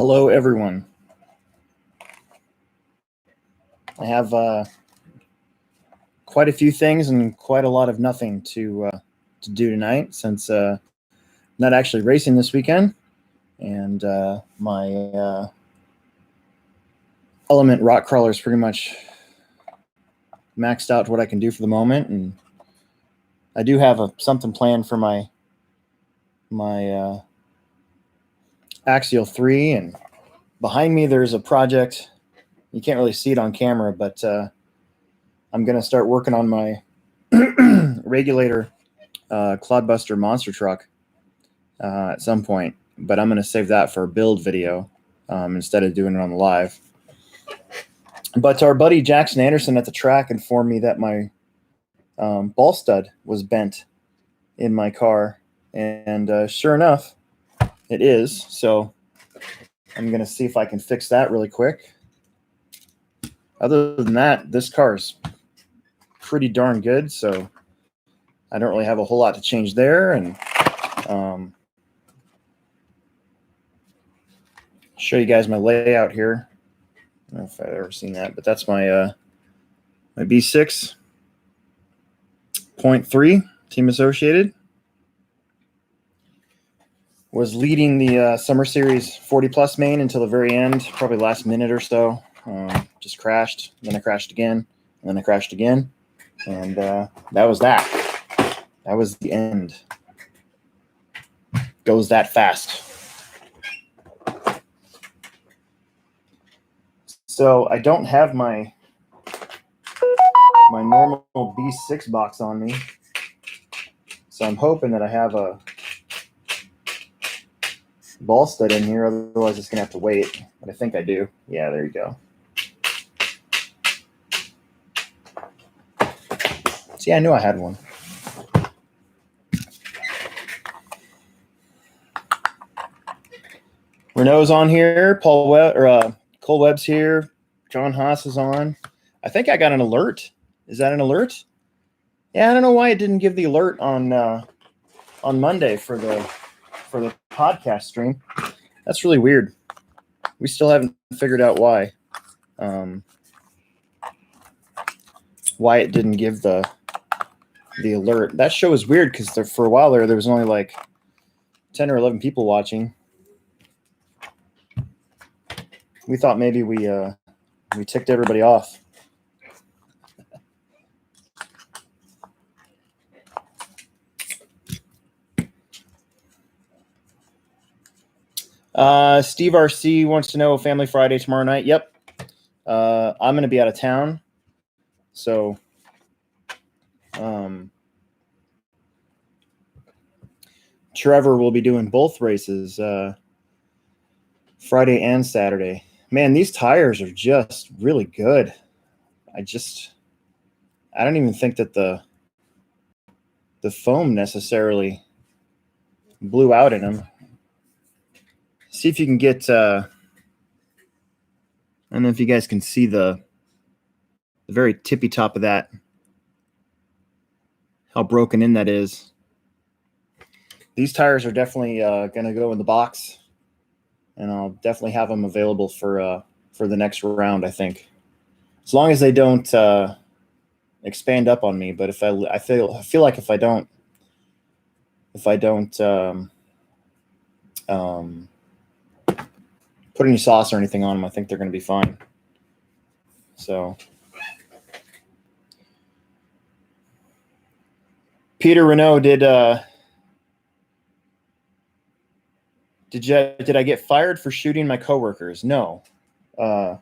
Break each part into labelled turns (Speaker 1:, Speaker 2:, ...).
Speaker 1: Hello, everyone. I have quite a few things and quite a lot of nothing to do tonight, since I'm not actually racing this weekend, and my element rock crawler is pretty much maxed out to what I can do for the moment, and I do have something planned for my Axial 3, and behind me there's a project. You can't really see it on camera, but I'm going to start working on my regulator Clodbuster monster truck at some point, but I'm going to save that for a build video instead of doing it on the live. But our buddy Jackson Anderson at the track informed me that my ball stud was bent in my car, and sure enough, it is. So I'm going to see if I can fix that really quick. Other than that, this car is pretty darn good, so I don't really have a whole lot to change there. And show you guys my layout here. I don't know if I've ever seen that, but that's my my B6.3 Team Associated. Was leading the Summer Series 40 Plus Maine until the very end, probably last minute or so. Just crashed, then I crashed again, and then I crashed again, and that was that. That was the end. Goes that fast. So I don't have my normal B6 box on me, so I'm hoping that I have a ball stud in here, otherwise it's gonna have to wait, but I think I do. Yeah, there you go. See, I knew I had one. Renault's on here, Cole Webb's here, John Haas is on. I think I got an alert. Is that an alert? Yeah, I don't know why it didn't give the alert on Monday for the podcast stream. That's really weird. We still haven't figured out why it didn't give the alert. That show is weird because for a while there was only like 10 or 11 people watching. We thought maybe we ticked everybody off. Steve RC wants to know, Family Friday tomorrow night. Yep. I'm going to be out of town. So Trevor will be doing both races, Friday and Saturday. Man, these tires are just really good. I don't even think that the foam necessarily blew out in them. See if you can get, I don't know if you guys can see the very tippy top of that, how broken in that is. These tires are definitely going to go in the box, and I'll definitely have them available for the next round, I think. As long as they don't expand up on me, but if I feel like if I don't put any sauce or anything on them, I think they're going to be fine. So Peter Renault, did I get fired for shooting my coworkers? No, I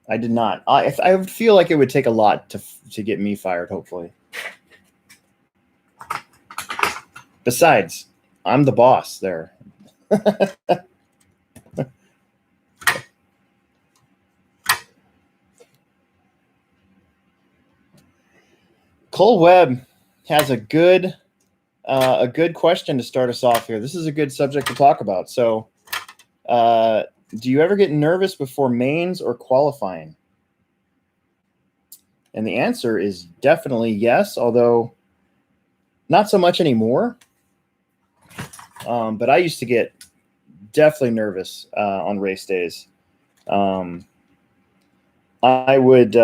Speaker 1: did not. I would feel like it would take a lot to get me fired, hopefully. Besides, I'm the boss there. Cole Webb has a good question to start us off here. This is a good subject to talk about. So, do you ever get nervous before mains or qualifying? And the answer is definitely yes, although not so much anymore. But I used to get definitely nervous on race days. I would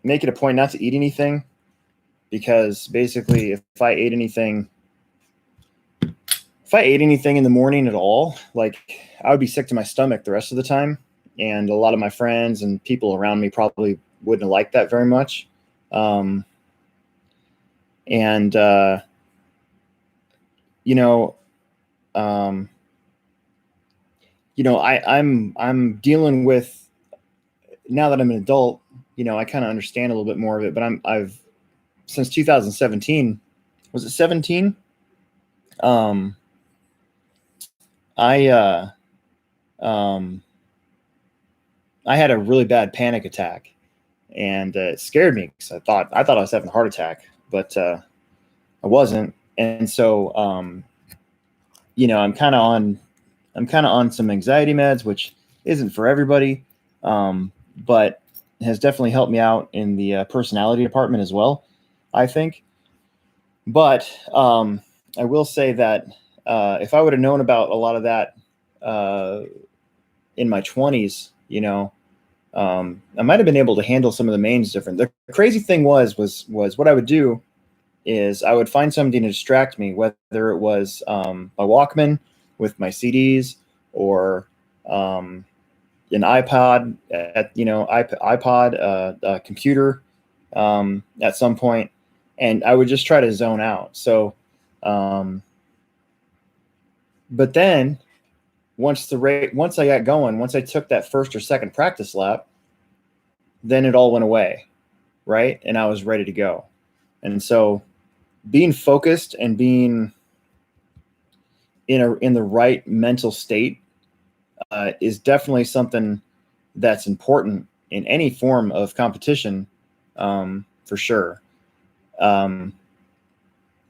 Speaker 1: make it a point not to eat anything, because basically if I ate anything in the morning at all, like, I would be sick to my stomach the rest of the time. And a lot of my friends and people around me probably wouldn't like that very much. And I'm dealing with, now that I'm an adult, I kind of understand a little bit more of it, but I've since 2017, was it 17? I had a really bad panic attack, and it scared me because I thought I was having a heart attack, but I wasn't. And so, I'm kind of on some anxiety meds, which isn't for everybody, but has definitely helped me out in the personality department as well, I think. But I will say that if I would have known about a lot of that in my 20s, I might have been able to handle some of the mains different. The crazy thing was what I would do is I would find something to distract me, whether it was my Walkman with my CDs, or an iPod, a computer at some point, and I would just try to zone out. So, but then once I got going, once I took that first or second practice lap, then it all went away, right? And I was ready to go. And so, being focused and being in the right mental state is definitely something that's important in any form of competition, for sure.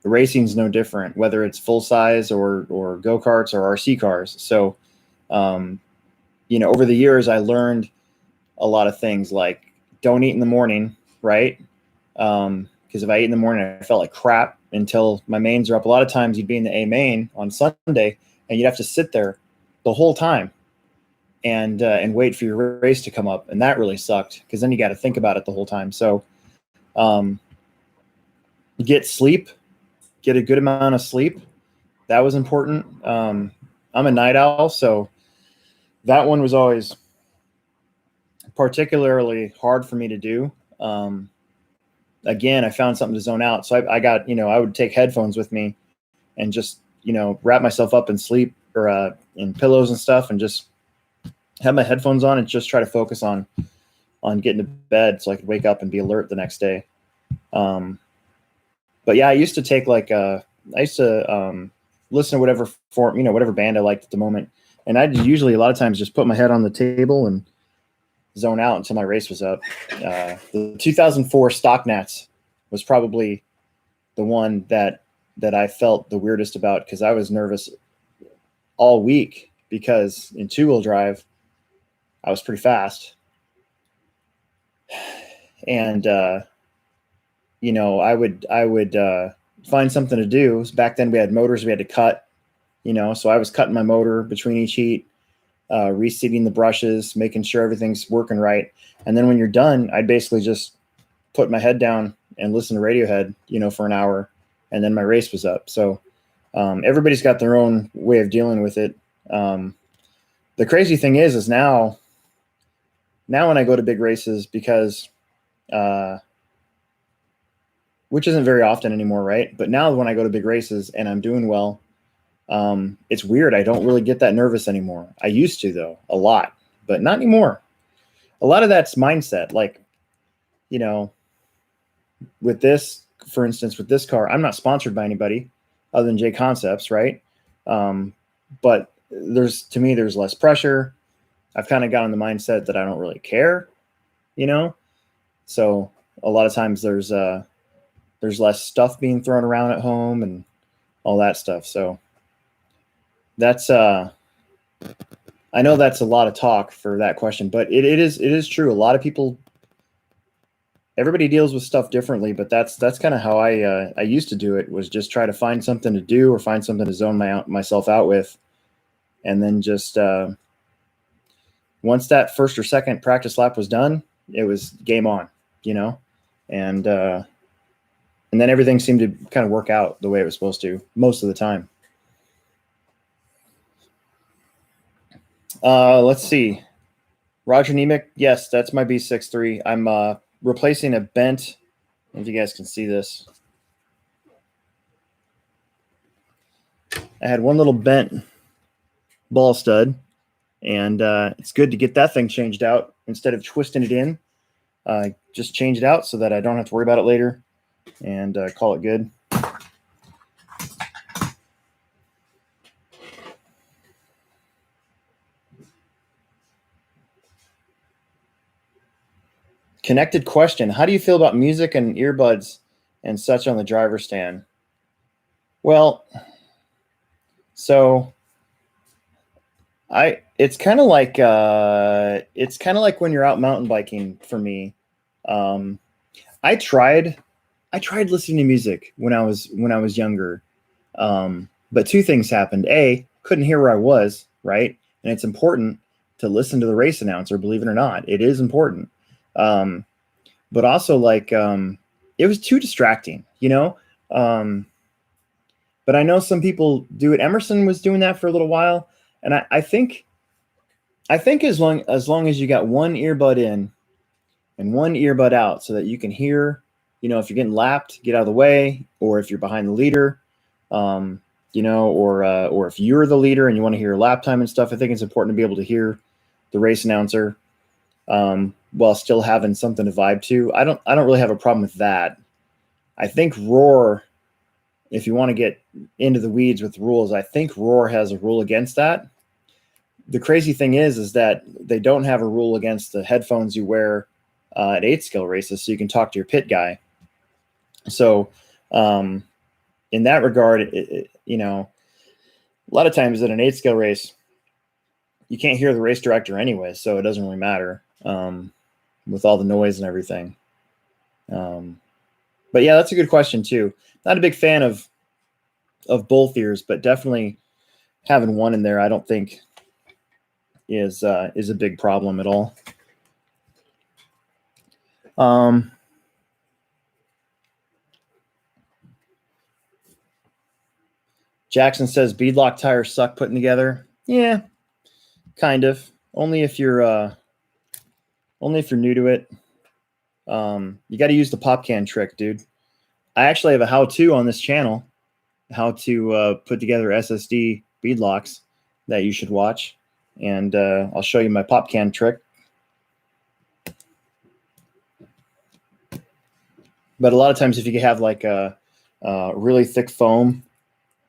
Speaker 1: Racing's no different, whether it's full size or go-karts or RC cars. So, over the years, I learned a lot of things, like don't eat in the morning, right? Because if I ate in the morning, I felt like crap until my mains are up. A lot of times you'd be in the A main on Sunday and you'd have to sit there the whole time and wait for your race to come up. And that really sucked, because then you got to think about it the whole time. So get sleep, get a good amount of sleep. That was important. I'm a night owl, so that one was always particularly hard for me to do. Again, I found something to zone out. So I got, I would take headphones with me and just, wrap myself up in sleep, or in pillows and stuff, and just have my headphones on and just try to focus on getting to bed so I could wake up and be alert the next day. But yeah, I used to take listen to whatever form, whatever band I liked at the moment. And I'd usually a lot of times just put my head on the table and zone out until my race was up. The 2004 Stock Nats was probably the one that I felt the weirdest about, because I was nervous all week, because in two-wheel drive, I was pretty fast. And, I would find something to do. Back then we had motors we had to cut, so I was cutting my motor between each heat, reseating the brushes, making sure everything's working right. And then when you're done, I'd basically just put my head down and listen to Radiohead, for an hour, and then my race was up. So everybody's got their own way of dealing with it. The crazy thing is now when I go to big races, because which isn't very often anymore, right? But now when I go to big races and I'm doing well, it's weird. I don't really get that nervous anymore. I used to, though, a lot, but not anymore. A lot of that's mindset. Like, with this, for instance, with this car, I'm not sponsored by anybody other than J Concepts, right? But to me, there's less pressure. I've kind of gotten the mindset that I don't really care, So a lot of times there's less stuff being thrown around at home and all that stuff. So that's I know that's a lot of talk for that question, but it is true. A lot of people, everybody deals with stuff differently, but that's kind of how I used to do it, was just try to find something to do or find something to zone myself out with, and then just once that first or second practice lap was done, it was game on, you know, and then everything seemed to kind of work out the way it was supposed to most of the time. Let's see. Roger Nemec, yes, that's my B63. I'm replacing a bent. I don't know if you guys can see this. I had one little bent ball stud, and it's good to get that thing changed out instead of twisting it in. Just change it out so that I don't have to worry about it later, and call it good. Connected question. How do you feel about music and earbuds and such on the driver's stand? Well, so it's kind of like when you're out mountain biking for me. I tried listening to music when I was younger. But two things happened. A, couldn't hear where I was, right? And it's important to listen to the race announcer, believe it or not. It is important. But also it was too distracting, you know? But I know some people do it. Emerson was doing that for a little while. And I think as long as you got one earbud in and one earbud out so that you can hear, you know, if you're getting lapped, get out of the way, or if you're behind the leader, you know, or if you're the leader and you want to hear lap time and stuff, I think it's important to be able to hear the race announcer while still having something to vibe to. I don't really have a problem with that. I think Roar, if you want to get into the weeds with the rules, I think Roar has a rule against that. The crazy thing is that they don't have a rule against the headphones you wear at 8-scale races, so you can talk to your pit guy. So in that regard, you know, a lot of times at an 8-scale race, you can't hear the race director anyway, so it doesn't really matter with all the noise and everything. But yeah, that's a good question too. Not a big fan of both ears, but definitely having one in there, I don't think is a big problem at all. Jackson says beadlock tires suck putting together. Yeah, kind of. Only if you're new to it. You got to use the pop can trick, dude. I actually have a how-to on this channel, how to put together SSD beadlocks that you should watch, and I'll show you my pop can trick. But a lot of times, if you have like a really thick foam,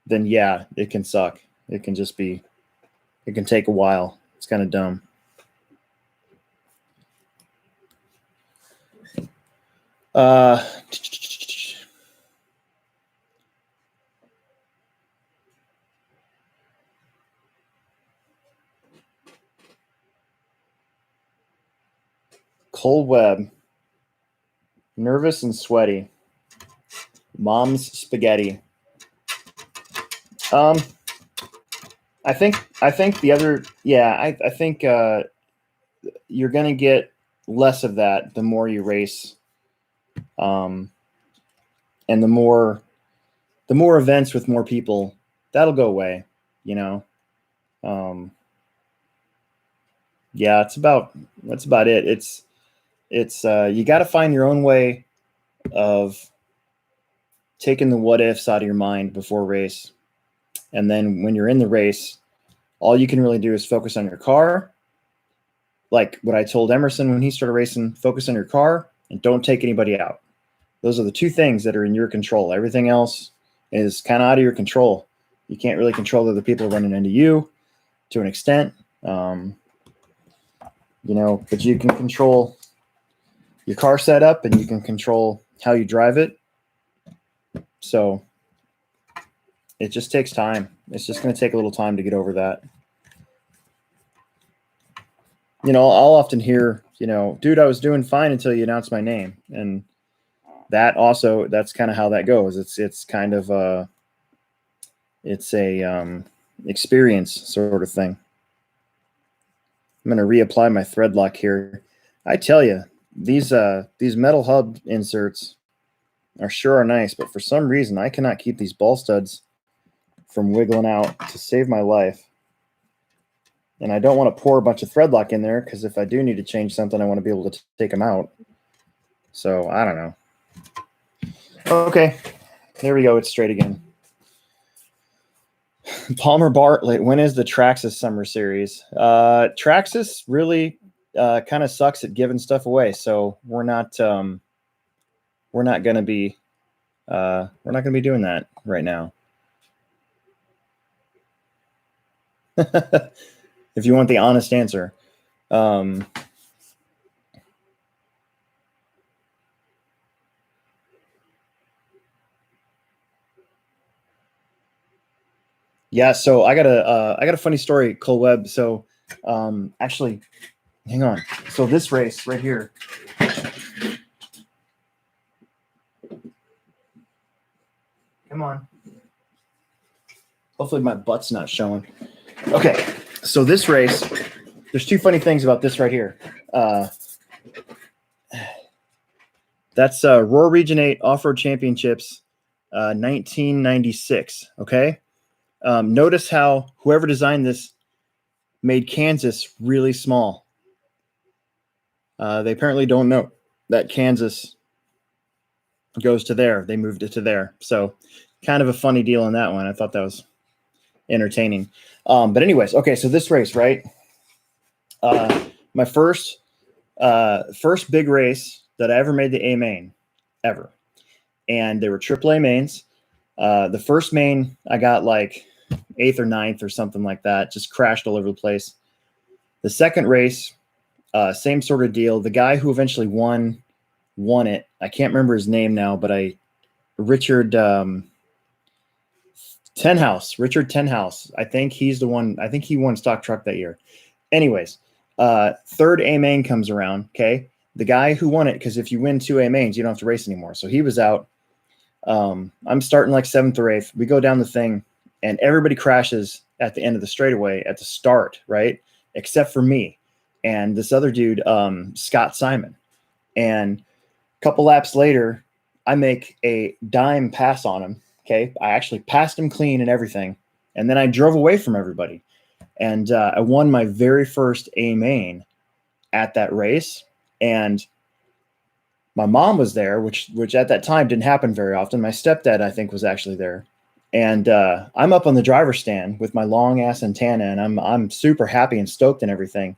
Speaker 1: then yeah, it can suck. It can just be, it can take a while. It's kind of dumb. Cold Web. Nervous and sweaty. Mom's spaghetti. I think the other, yeah, I think you're going to get less of that the more you race. And the more events with more people, that'll go away, you know? Yeah, that's about it. It's you got to find your own way of taking the what ifs out of your mind before race. And then when you're in the race, all you can really do is focus on your car. Like what I told Emerson when he started racing, focus on your car and don't take anybody out. Those are the two things that are in your control. Everything else is kind of out of your control. You can't really control other people running into you to an extent. You know, but you can control your car setup and you can control how you drive it. So it just takes time. It's just going to take a little time to get over that. You know, I'll often hear, you know, dude, I was doing fine until you announced my name. And that also, that's kind of how that goes. It's kind of it's a experience sort of thing. I'm going to reapply my thread lock here. I tell you, these metal hub inserts are nice, but for some reason I cannot keep these ball studs from wiggling out to save my life. And I don't want to pour a bunch of thread lock in there because if I do need to change something, I want to be able to take them out. So I don't know. Okay, there we go. It's straight again. Palmer Bartlett, when is the Traxxas Summer Series? Traxxas really kind of sucks at giving stuff away, so we're not going to be doing that right now. If you want the honest answer. Yeah, so I got a funny story, Cole Webb. So actually, hang on. So this race right here. Come on. Hopefully my butt's not showing. Okay, so this race, there's two funny things about this right here. That's Roar Region 8 Off-Road Championships, 1996, okay? Notice how whoever designed this made Kansas really small. They apparently don't know that Kansas goes to there. They moved it to there. So kind of a funny deal on that one. I thought that was entertaining. But anyways, okay, so this race, right? My first big race that I ever made the A main, ever. And they were AAA mains. The first main, I got like 8th or 9th or something like that. Just crashed all over the place. The second race, same sort of deal. The guy who eventually won it. I can't remember his name now, but Richard Tenhouse. Richard Tenhouse. I think he's the one. I think he won stock truck that year. Anyways, third A main comes around. Okay. The guy who won it, because if you win 2 A mains, you don't have to race anymore. So he was out. I'm starting like 7th or 8th. We go down the thing and everybody crashes at the end of the straightaway at the start, right? Except for me and this other dude, Scott Simon. And a couple laps later, I make a dime pass on him. Okay. I actually passed him clean and everything. And then I drove away from everybody. And I won my very first A main at that race. And my mom was there, which at that time didn't happen very often. My stepdad, I think, was actually there. And I'm up on the driver's stand with my long ass antenna, and I'm super happy and stoked and everything.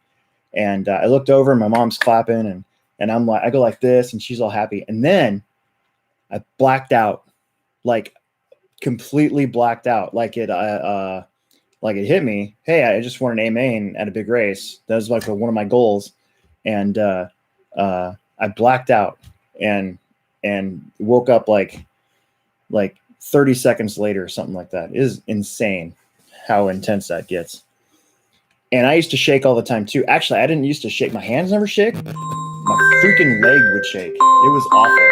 Speaker 1: And I looked over, and my mom's clapping, and I'm like, I go like this, and she's all happy. And then I blacked out, like completely blacked out, like it hit me. Hey, I just won an A main at a big race. That was like one of my goals, and I blacked out and woke up like 30 seconds later or something like that. It is insane how intense that gets. And I used to shake all the time too. Actually, I didn't used to shake. My hands never shake. My freaking leg would shake. It was awful.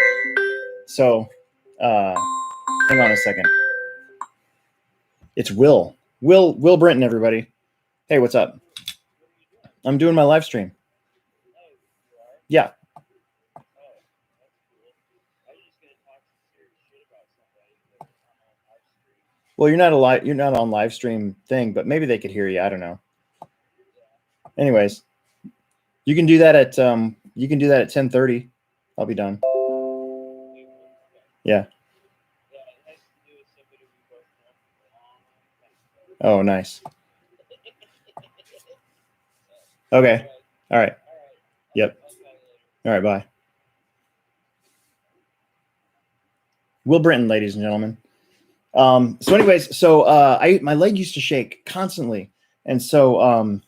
Speaker 1: So hang on a second. It's Will Brinton, everybody. Hey, what's up? I'm doing my live stream. Yeah. Well, you're not on live stream thing, but maybe they could hear you. I don't know. Anyways, you can do that at 10:30. I'll be done. Yeah. Oh, nice. Okay. All right. Yep. All right. Bye. Will Brinton, ladies and gentlemen. So anyways, my leg used to shake constantly. And so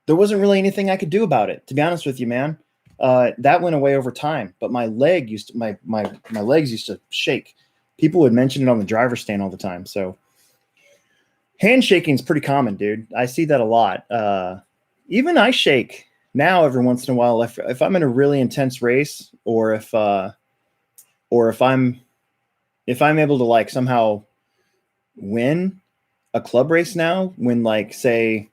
Speaker 1: there wasn't really anything I could do about it, to be honest with you, man. That went away over time, but my legs used to shake. People would mention it on the driver's stand all the time. So handshaking is pretty common, dude. I see that a lot. Even I shake now every once in a while if I'm in a really intense race, or if I'm able to like somehow win a club race now when, like, say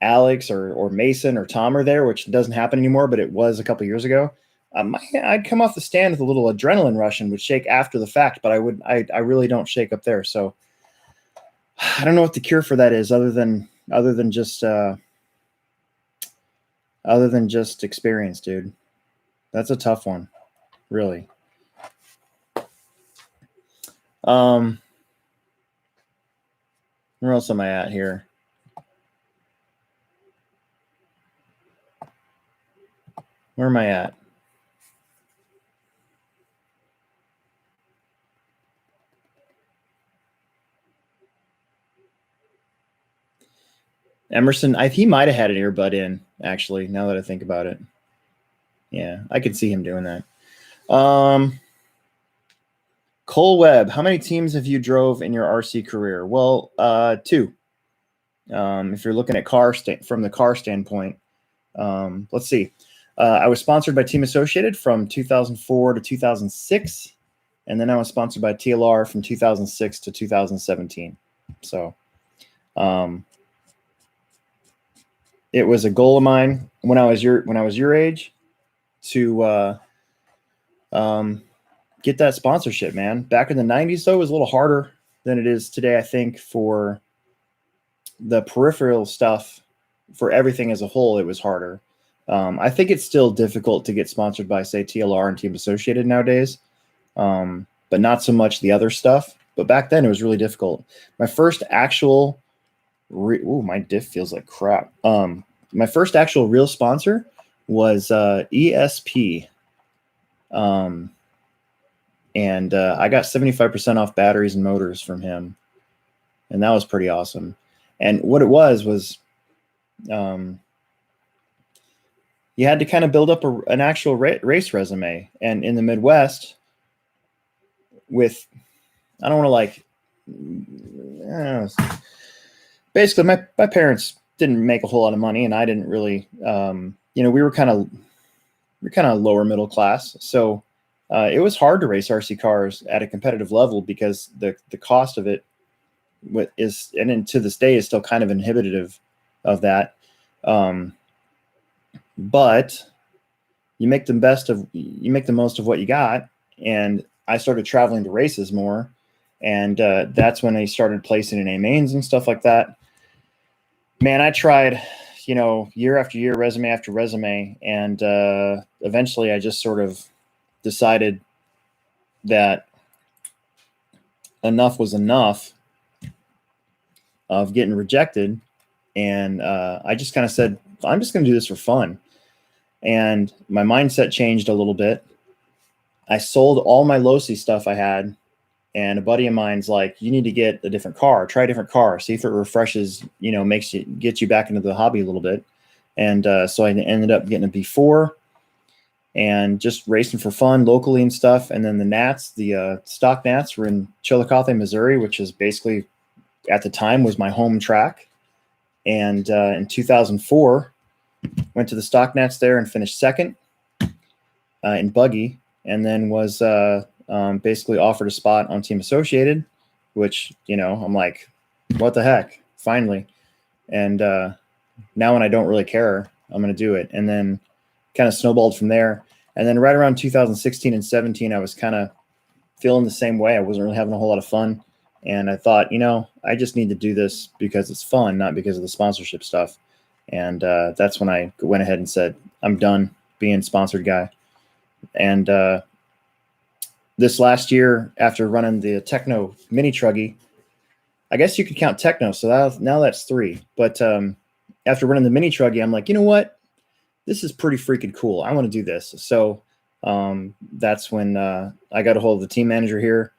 Speaker 1: Alex or Mason or Tom are there, which doesn't happen anymore, but it was a couple years ago. I'd come off the stand with a little adrenaline rush and would shake after the fact, but I really don't shake up there. So I don't know what the cure for that is, other than just experience, dude. That's a tough one, really. Where else am I at here? Where am I at? Emerson, he might have had an earbud in, actually, now that I think about it. Yeah, I could see him doing that. Cole Webb, how many teams have you drove in your RC career? Well, 2. If you're looking at from the car standpoint, let's see. I was sponsored by Team Associated from 2004 to 2006, and then I was sponsored by TLR from 2006 to 2017. So, it was a goal of mine when I was your age to get that sponsorship, man. Back in the 90s, though, it was a little harder than it is today, I think, for the peripheral stuff. For everything as a whole, it was harder. I think it's still difficult to get sponsored by, say, TLR and Team Associated nowadays, but not so much the other stuff. But back then, it was really difficult. My first actual my diff feels like crap. My first actual real sponsor was ESP. And I got 75% off batteries and motors from him. And that was pretty awesome. And what it was you had to kind of build up an actual race resume. And in the Midwest, I don't want to basically my parents didn't make a whole lot of money, and I didn't really, we were kind of lower middle class. So it was hard to race RC cars at a competitive level because the cost of it is, and to this day, is still kind of inhibitive of that. But you make the most of what you got. And I started traveling to races more. And that's when I started placing in A mains and stuff like that. Man, I tried, year after year, resume after resume. And eventually I just sort of decided that enough was enough of getting rejected. And I just kind of said, I'm just going to do this for fun. And my mindset changed a little bit. I sold all my Losi stuff I had. And a buddy of mine's like, you need to get a different car, try a different car, see if it refreshes, gets you back into the hobby a little bit. And so I ended up getting a B4 and just racing for fun locally and stuff. And then the Nats, the stock Nats, were in Chillicothe, Missouri, which is basically at the time was my home track. And in 2004, went to the stock Nats there and finished second in buggy, and then was basically offered a spot on Team Associated, which, I'm like, what the heck, finally. And now when I don't really care, I'm going to do it. And then kind of snowballed from there. And then right around 2016 and 17, I was kind of feeling the same way. I wasn't really having a whole lot of fun. And I thought, I just need to do this because it's fun, not because of the sponsorship stuff. And that's when I went ahead and said, I'm done being sponsored guy. And this last year, after running the Techno mini truggy, I guess you could count Techno. So now that's 3. But after running the mini truggy, I'm like, you know what? This is pretty freaking cool. I want to do this. So that's when I got a hold of the team manager here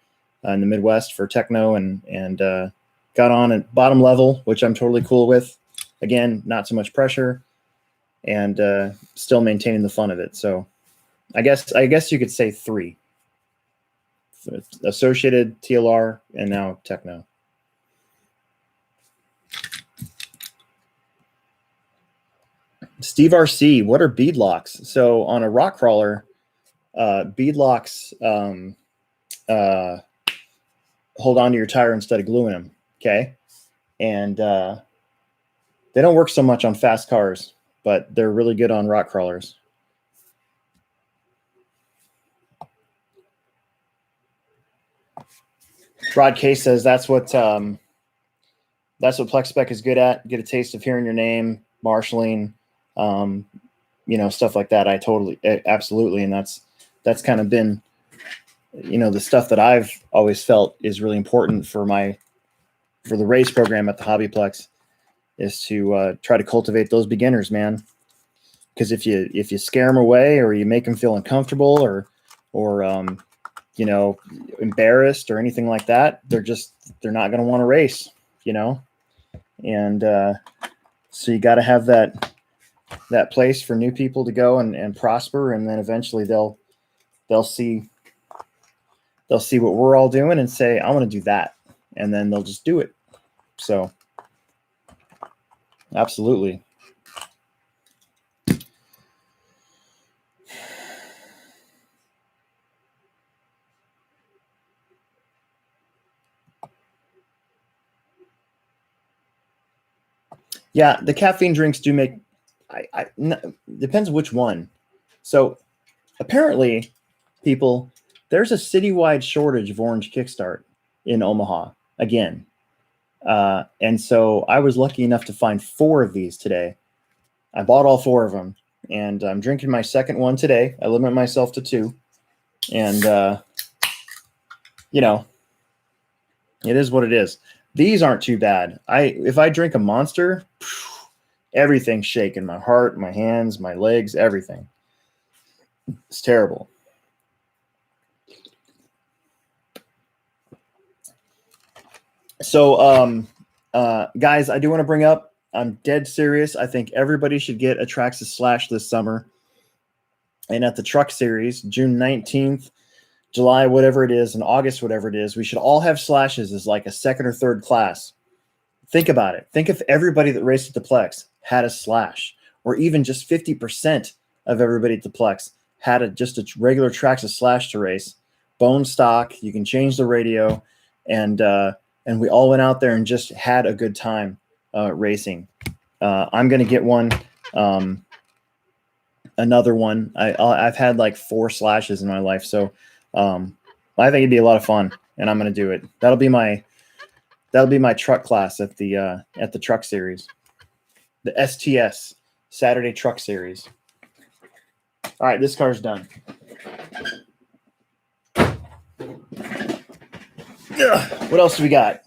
Speaker 1: in the Midwest for Techno and got on at bottom level, which I'm totally cool with. Again, not so much pressure and still maintaining the fun of it. So I guess you could say 3. Associated, TLR, and now Techno. Steve RC, what are bead locks? So on a rock crawler, bead locks hold on to your tire instead of gluing them. Okay. and they don't work so much on fast cars, but they're really good on rock crawlers. Rod Case says that's what Plex Spec is good at. Get a taste of hearing your name, marshalling, stuff like that. I totally, absolutely, and that's kind of been, the stuff that I've always felt is really important for the race program at the HobbyPlex, is to try to cultivate those beginners, man. Because if you scare them away, or you make them feel uncomfortable, or embarrassed or anything like that, they're not going to want to race, and so you got to have that place for new people to go and prosper, and then eventually they'll see what we're all doing and say, I want to do that, and then they'll just do it. So absolutely. Yeah, the caffeine drinks do make. Depends which one. So apparently, people, there's a citywide shortage of Orange Kickstart in Omaha again, and so I was lucky enough to find 4 of these today. I bought all 4 of them, and I'm drinking my second one today. I limit myself to 2, and it is what it is. These aren't too bad. If I drink a Monster, everything's shaking. My heart, my hands, my legs, everything. It's terrible. So, guys, I do want to bring up, I'm dead serious. I think everybody should get a Traxxas Slash this summer. And at the Truck Series, June 19th, July, whatever it is, and August, whatever it is, we should all have slashes as like a second or third class. Think about it. Think if everybody that raced at the Plex had a Slash, or even just 50% of everybody at the Plex had just a regular Traxxas Slash to race, bone stock. You can change the radio, and we all went out there and just had a good time racing. I'm going to get one, another one. I've had like 4 Slashes in my life, so I think it'd be a lot of fun, and I'm going to do it. That'll be my truck class at the Truck Series, the STS Saturday Truck Series. All right, this car's done. What else do we got?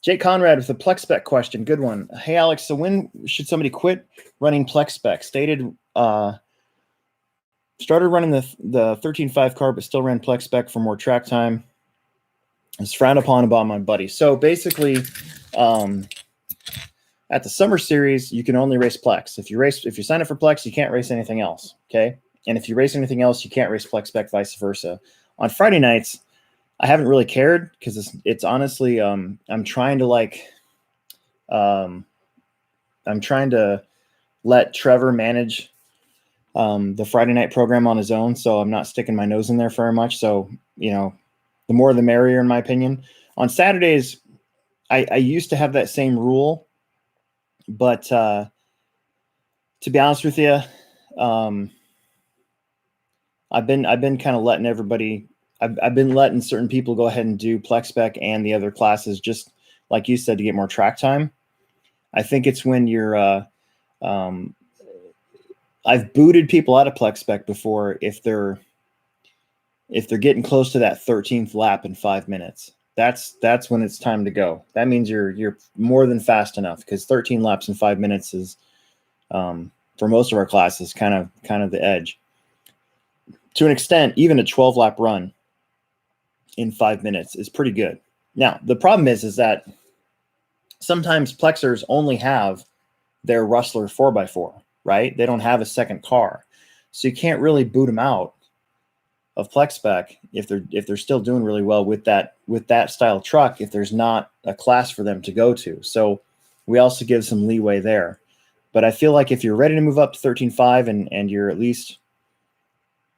Speaker 1: Jake Conrad with a Plex Spec question. Good one. Hey, Alex, so when should somebody quit running Plex Spec? Started running the 13.5 car, but still ran Plex Spec for more track time. It's frowned upon by my buddy. So basically, at the Summer Series, you can only race Plex. If you sign up for Plex, you can't race anything else. Okay, and if you race anything else, you can't race Plex Spec, vice versa. On Friday nights, I haven't really cared because it's honestly, I'm trying to let Trevor manage the Friday night program on his own, so I'm not sticking my nose in there very much. So, the more the merrier, in my opinion. On Saturdays, I used to have that same rule, but to be honest with you, I've been kind of letting everybody. I've been letting certain people go ahead and do Plex Spec and the other classes, just like you said, to get more track time. I think it's when you're. I've booted people out of Plex Spec before if they're getting close to that 13th lap in 5 minutes. That's when it's time to go. That means you're more than fast enough, because 13 laps in 5 minutes is, for most of our classes, kind of the edge. To an extent, even a 12-lap run in 5 minutes is pretty good. Now, the problem is that sometimes Plexers only have their Rustler 4x4, right? They don't have a second car. So you can't really boot them out of Plex Spec if they're still doing really well with that style truck, if there's not a class for them to go to. So we also give some leeway there. But I feel like if you're ready to move up to 13.5 and you're at least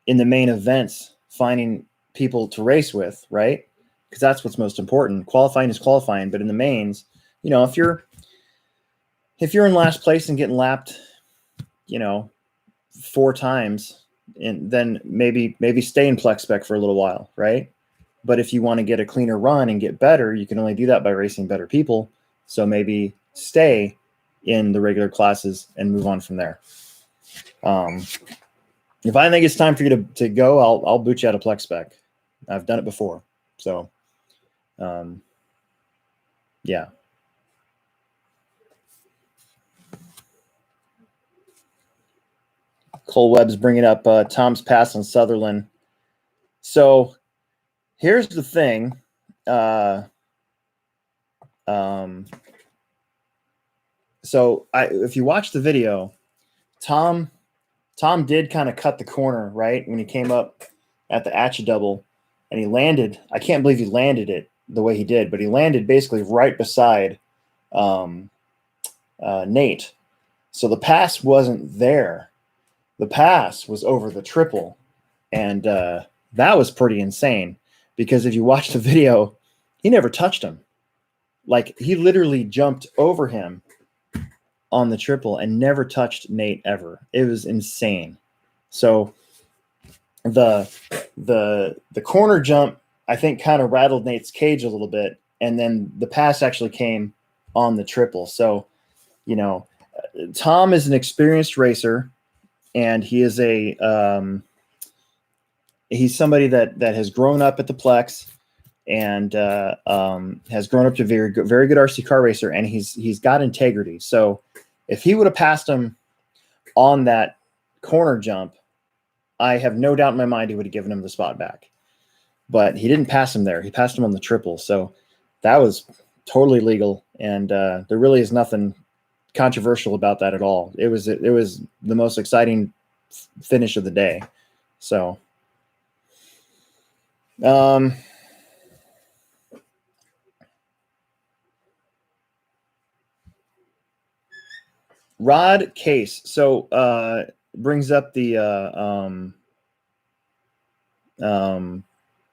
Speaker 1: in the main events finding people to race with, right? because that's what's most important. Qualifying is qualifying, but in the mains, you know, if you're in last place and getting lapped, you know, 4 times, and then maybe stay in Plex Spec for a little while, right? But if you want to get a cleaner run and get better, you can only do that by racing better people. So maybe stay in the regular classes and move on from there. If I think it's time for you to go, I'll boot you out of Plex Spec. I've done it before. So, yeah. Cole Webb's bringing up Tom's pass on Sutherland. So here's the thing. So if you watch the video, Tom did kind of cut the corner, right? When he came up at the Atcha double and he landed. I can't believe he landed it the way he did, but he landed basically right beside Nate. So the pass wasn't there. The pass was over the triple. And that was pretty insane because if you watch the video, he never touched him. Like, he literally jumped over him on the triple and never touched Nate ever. It was insane. So the corner jump, I think, kind of rattled Nate's cage a little bit, and then the pass actually came on the triple. So, you know, Tom is an experienced racer, and he is he's somebody that has grown up at the Plex and has grown up to very good RC car racer, and he's got integrity. So if he would have passed him on that corner jump, I have no doubt in my mind he would have given him the spot back. But he didn't pass him there. He passed him on the triple. So that was totally legal, and there really is nothing controversial about that at all. It was the most exciting finish of the day. So Rod Case brings up the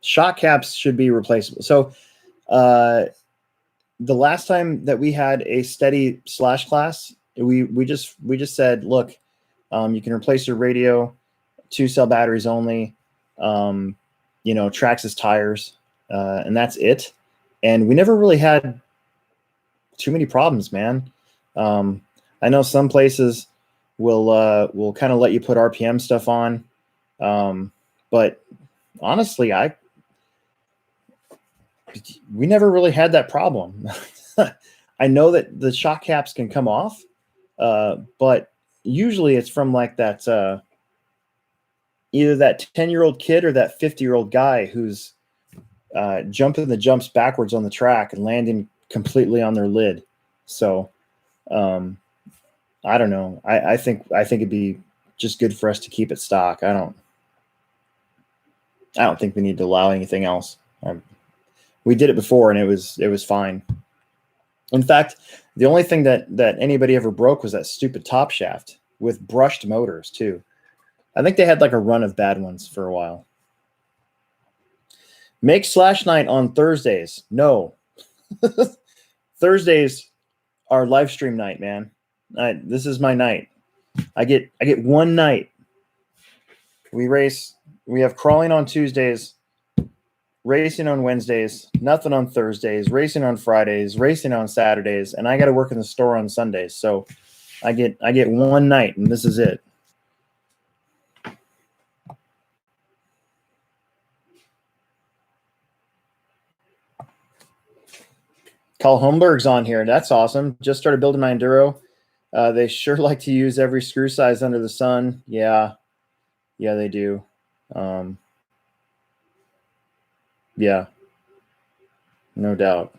Speaker 1: shock caps should be replaceable. So the last time that we had a steady slash class, we just said, look, you can replace your radio, 2-cell batteries only, you know, Traxxas tires, and that's it. And we never really had too many problems, man. I know some places will kind of let you put RPM stuff on, but honestly, we never really had that problem. I know that the shock caps can come off, but usually it's from like that either that 10-year-old kid or that 50-year-old guy who's jumping the jumps backwards on the track and landing completely on their lid. So I don't know. I think it'd be just good for us to keep it stock. I don't think we need to allow anything else. We did it before and it was fine. In fact, the only thing that anybody ever broke was that stupid top shaft with brushed motors too. I think they had like a run of bad ones for a while. Make slash night on Thursdays. No. Thursdays are live stream night, man. This is my night. I get one night. We have crawling on Tuesdays, racing on Wednesdays, nothing on Thursdays, racing on Fridays, racing on Saturdays, and I got to work in the store on Sundays. So I get one night, and this is it. Carl Holmberg's on here. That's awesome. Just started building my Enduro. They sure like to use every screw size under the sun. Yeah, they do. Yeah, no doubt.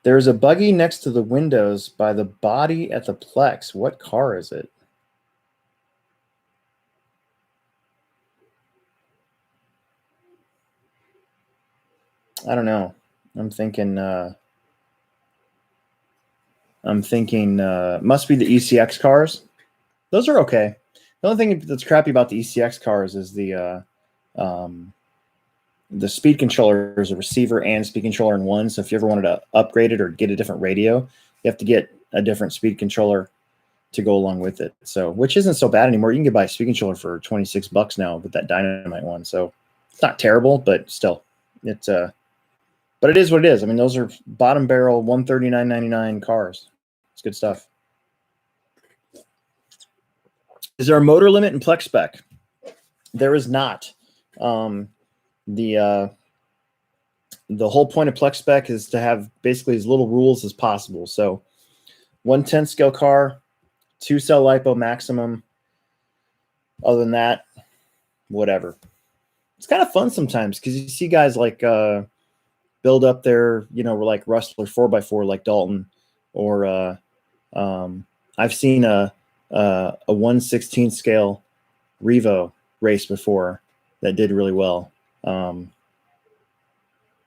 Speaker 1: There's a buggy next to the windows by the body at the Plex. What car is it? I don't know. I'm thinking must be the ECX cars. Those are okay. The only thing that's crappy about the ECX cars is the the speed controller is a receiver and speed controller in one. So if you ever wanted to upgrade it or get a different radio, you have to get a different speed controller to go along with it. So, which isn't so bad anymore. You can buy a speed controller for $26 now with that Dynamite one. So it's not terrible, but still, it's but it is what it is. I mean, those are bottom barrel $139.99 cars. It's good stuff. Is there a motor limit in Plex Spec? There is not. The whole point of Plex Spec is to have basically as little rules as possible. So 1/10 scale car, 2-cell LiPo maximum. Other than that, whatever. It's kind of fun sometimes because you see guys like build up their, like Rustler 4x4 like Dalton, or I've seen a 1/16 scale Revo race before that did really well.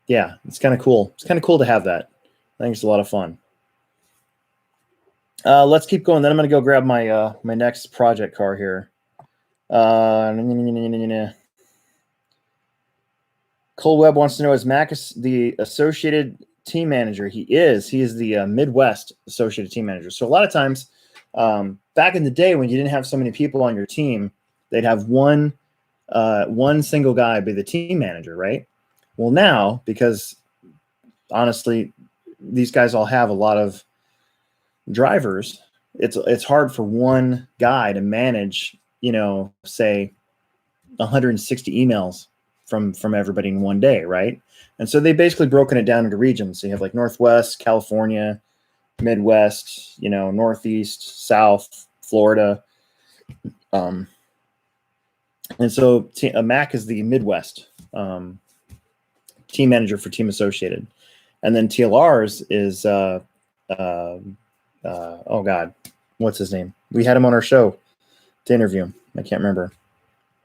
Speaker 1: Yeah, it's kind of cool. It's kind of cool to have that. I think it's a lot of fun. Let's keep going. Then I'm going to go grab my my next project car here. Cole Webb wants to know, is Mac the associated team manager? He is. He is the Midwest associated team manager. So a lot of times, back in the day when you didn't have so many people on your team, they'd have one single guy be the team manager, right? Well, now, because honestly, these guys all have a lot of drivers, it's hard for one guy to manage, say 160 emails from everybody in one day, right? And so they basically broken it down into regions. So you have like Northwest, California, Midwest, Northeast, South, Florida. And so Mac is the Midwest team manager for Team Associated. And then TLR's is, oh God, what's his name? We had him on our show to interview him. I can't remember.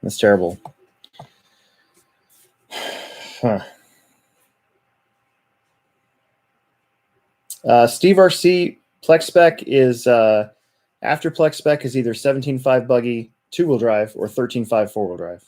Speaker 1: That's terrible. Huh. Steve RC, Plex Spec is, after Plex Spec is either 17.5 buggy 2-wheel drive or 13.5 4-wheel drive.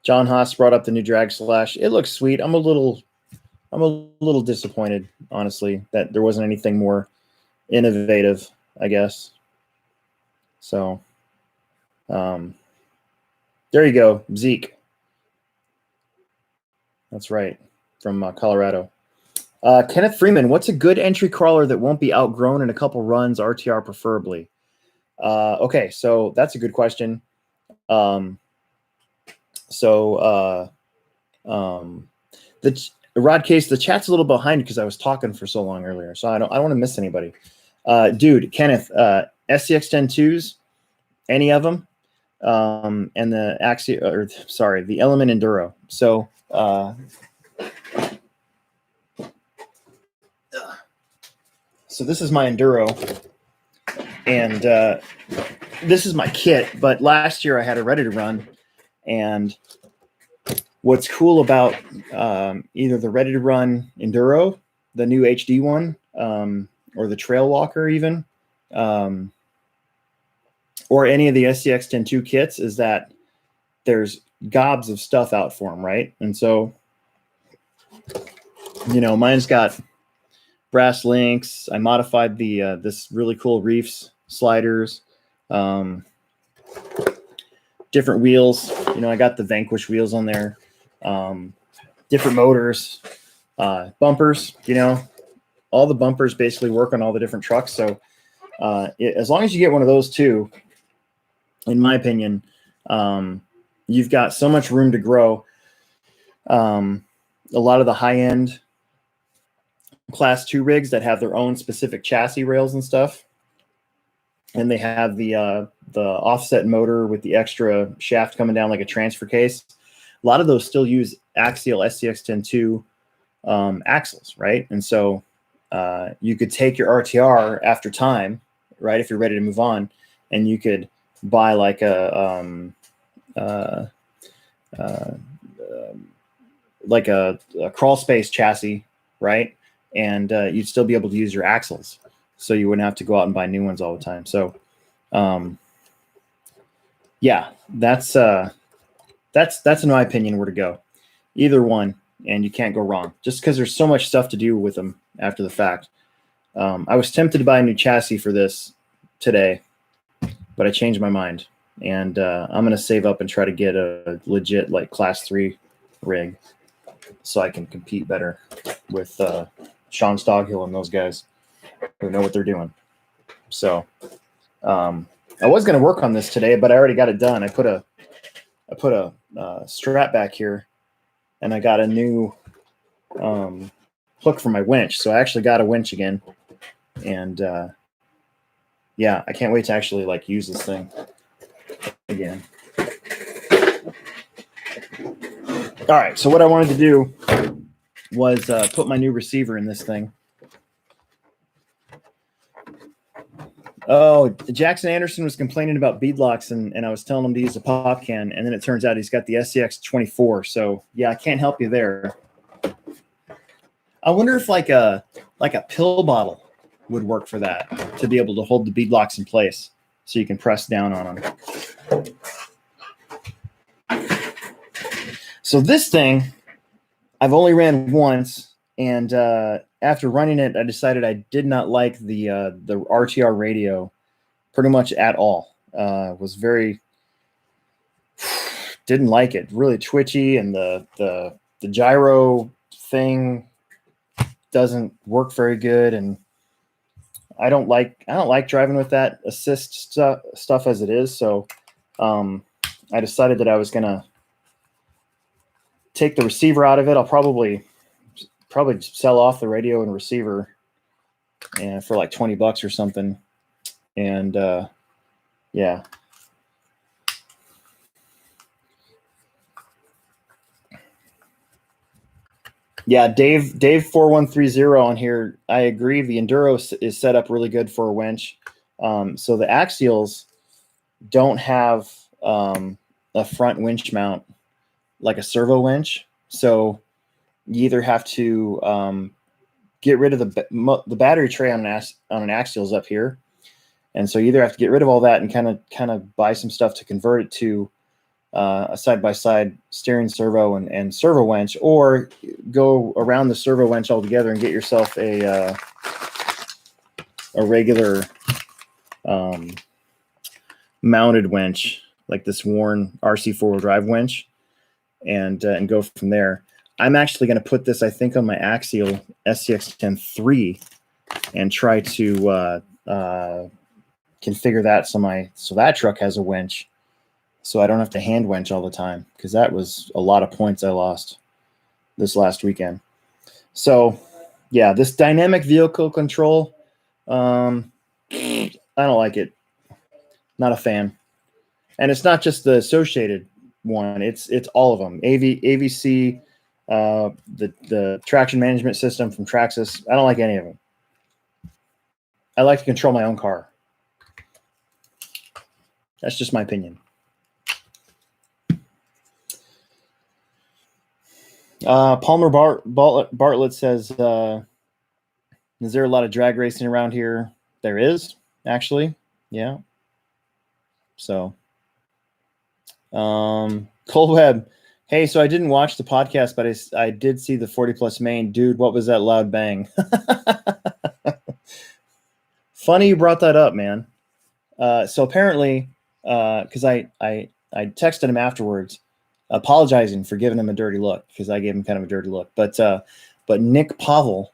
Speaker 1: John Haas brought up the new Drag Slash. It looks sweet. I'm a little disappointed, honestly, that there wasn't anything more innovative, I guess. So, there you go, Zeke. That's right, from Colorado. Kenneth Freeman, what's a good entry crawler that won't be outgrown in a couple runs, RTR preferably? Okay, so that's a good question. Rod Case, the chat's a little behind because I was talking for so long earlier, so I don't want to miss anybody. Dude, Kenneth, SCX-10-2s, any of them, and the the Element Enduro. So this is my Enduro, and this is my kit. But last year I had it ready to run, and what's cool about either the Ready to Run Enduro, the new HD one, or the Trail Walker even, or any of the SCX-10-2 kits, is that there's gobs of stuff out for them, right? And so, mine's got brass links. I modified the this really cool Reefs sliders, different wheels. I got the Vanquish wheels on there, different motors, bumpers. All the bumpers basically work on all the different trucks. So as long as you get one of those two, in my opinion, you've got so much room to grow. A lot of the high-end Class 2 rigs that have their own specific chassis rails and stuff, and they have the offset motor with the extra shaft coming down like a transfer case. A lot of those still use axial SCX-10-2 axles, right? And so you could take your RTR after time, right, if you're ready to move on, and you could buy like a like a crawl space chassis, right? And you'd still be able to use your axles, so you wouldn't have to go out and buy new ones all the time. So, yeah, that's in my opinion where to go. Either one, and you can't go wrong. Just because there's so much stuff to do with them after the fact. I was tempted to buy a new chassis for this today, but I changed my mind, and I'm going to save up and try to get a legit like class 3 rig so I can compete better with Sean Stoghill and those guys who know what they're doing. So I was going to work on this today, but I already got it done. I put a strap back here, and I got a new hook for my winch. So I actually got a winch again, and yeah, I can't wait to actually like use this thing again. All right, so what I wanted to do was put my new receiver in this thing. Oh, Jackson Anderson was complaining about bead locks, and I was telling him to use a pop can, and then it turns out he's got the SCX 24. So yeah, I can't help you there. I wonder if like a pill bottle would work for that, to be able to hold the bead locks in place so you can press down on them. So this thing, I've only ran once, and after running it, I decided I did not like the RTR radio pretty much at all. Was very didn't like it. Really twitchy, and the gyro thing doesn't work very good, and I don't like driving with that assist stuff as it is. So I decided that I was gonna take the receiver out of it. I'll probably sell off the radio and receiver, and for like $20 or something. And yeah. Yeah, Dave 4130 on here. I agree. The Enduro is set up really good for a winch. So the axials don't have a front winch mount like a servo winch. So you either have to get rid of the battery tray on an axial is up here, and so you either have to get rid of all that and kind of buy some stuff to convert it to a side-by-side steering servo and servo winch, or go around the servo winch altogether and get yourself a regular mounted winch, like this Warn RC 4-wheel drive winch, and go from there. I'm actually going to put this, I think, on my axial SCX 10.3 and try to configure that so that truck has a winch, so I don't have to hand winch all the time, because that was a lot of points I lost this last weekend. So yeah, this dynamic vehicle control, I don't like it. Not a fan. And it's not just the associated one, it's all of them. AVC, the traction management system from Traxxas. I don't like any of them. I like to control my own car. That's just my opinion. Palmer Bartlett says, is there a lot of drag racing around here? There is, actually. Yeah. So, Cole Webb. Hey, so I didn't watch the podcast, but I did see the 40 plus Maine. Dude, what was that loud bang? Funny you brought that up, man. So apparently, because I texted him afterwards, apologizing for giving him a dirty look, because I gave him kind of a dirty look. But Nick Pavel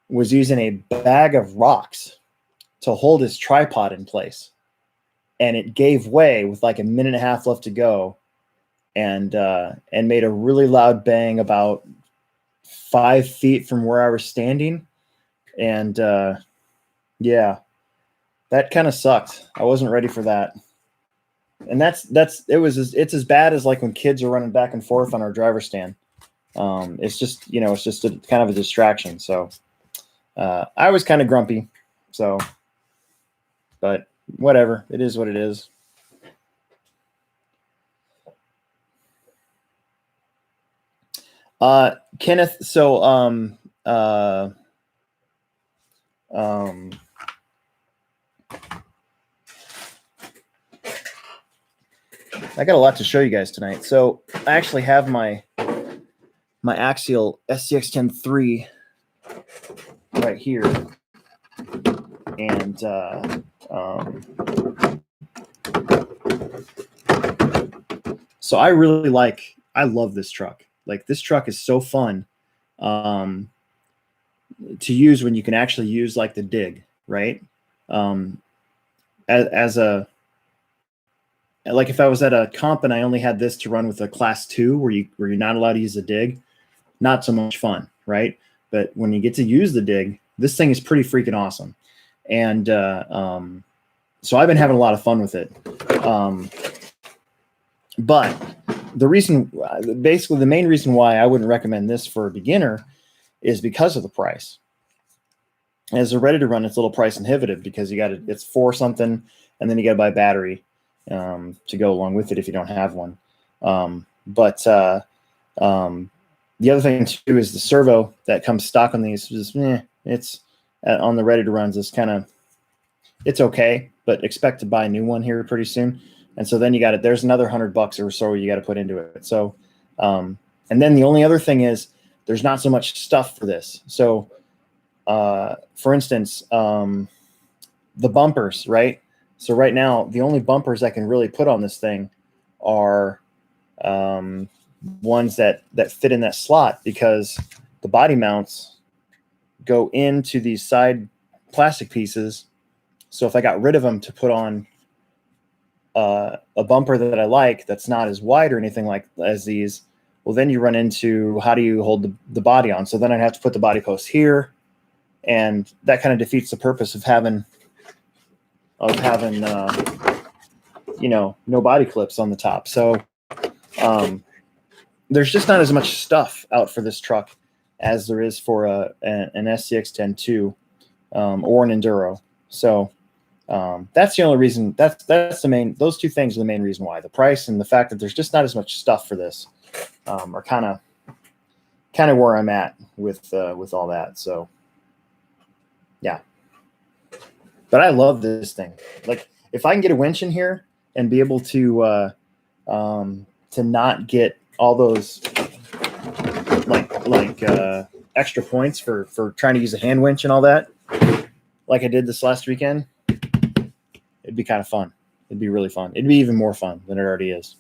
Speaker 1: was using a bag of rocks to hold his tripod in place, and it gave way with like a minute and a half left to go, and made a really loud bang about 5 feet from where I was standing. And yeah, that kind of sucked. I wasn't ready for that. And it's as bad as like when kids are running back and forth on our driver stand. It's just a kind of a distraction. So I was kind of grumpy. So, but whatever, it is what it is. Kenneth, so I got a lot to show you guys tonight. So I actually have my Axial SCX-10 III right here, and so I love this truck. Like, this truck is so fun to use when you can actually use like the dig, right? As a, like, if I was at a comp and I only had this to run with a class 2 where you're not allowed to use the dig, not so much fun, right? But when you get to use the dig, this thing is pretty freaking awesome. And so I've been having a lot of fun with it. But basically the main reason why I wouldn't recommend this for a beginner is because of the price. As a ready to run, it's a little price inhibitive because it's $4 something, and then you got to buy a battery to go along with it if you don't have one. But the other thing too is the servo that comes stock on these it's on the ready to runs is it's okay, but expect to buy a new one here pretty soon. And so then there's another $100 or so you got to put into it. So, and then the only other thing is there's not so much stuff for this. So, for instance, the bumpers, right? So right now, the only bumpers I can really put on this thing are ones that fit in that slot, because the body mounts go into these side plastic pieces. So if I got rid of them to put on a bumper that I like that's not as wide or anything like as these, well, then you run into how do you hold the body on? So then I'd have to put the body post here, and that kind of defeats the purpose of having no body clips on the top. So there's just not as much stuff out for this truck as there is for an SCX-10 or an Enduro. So that's the only reason. That's the main. Those two things are the main reason why. The price and the fact that there's just not as much stuff for this are kind of where I'm at with all that. So yeah, but I love this thing. Like, if I can get a winch in here and be able to not get all those like extra points for trying to use a hand winch and all that, like I did this last weekend, it'd be kind of fun. It'd be really fun. It'd be even more fun than it already is.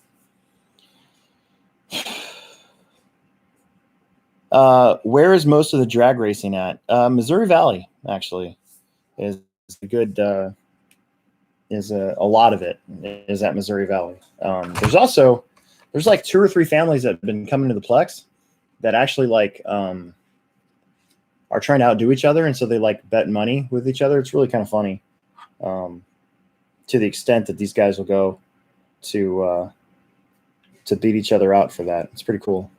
Speaker 1: Where is most of the drag racing at? Missouri Valley, actually, is a good. Is a lot of it is at Missouri Valley. There's like 2 or 3 families that have been coming to the Plex that actually are trying to outdo each other, and so they like bet money with each other. It's really kind of funny, to the extent that these guys will go to beat each other out for that. It's pretty cool.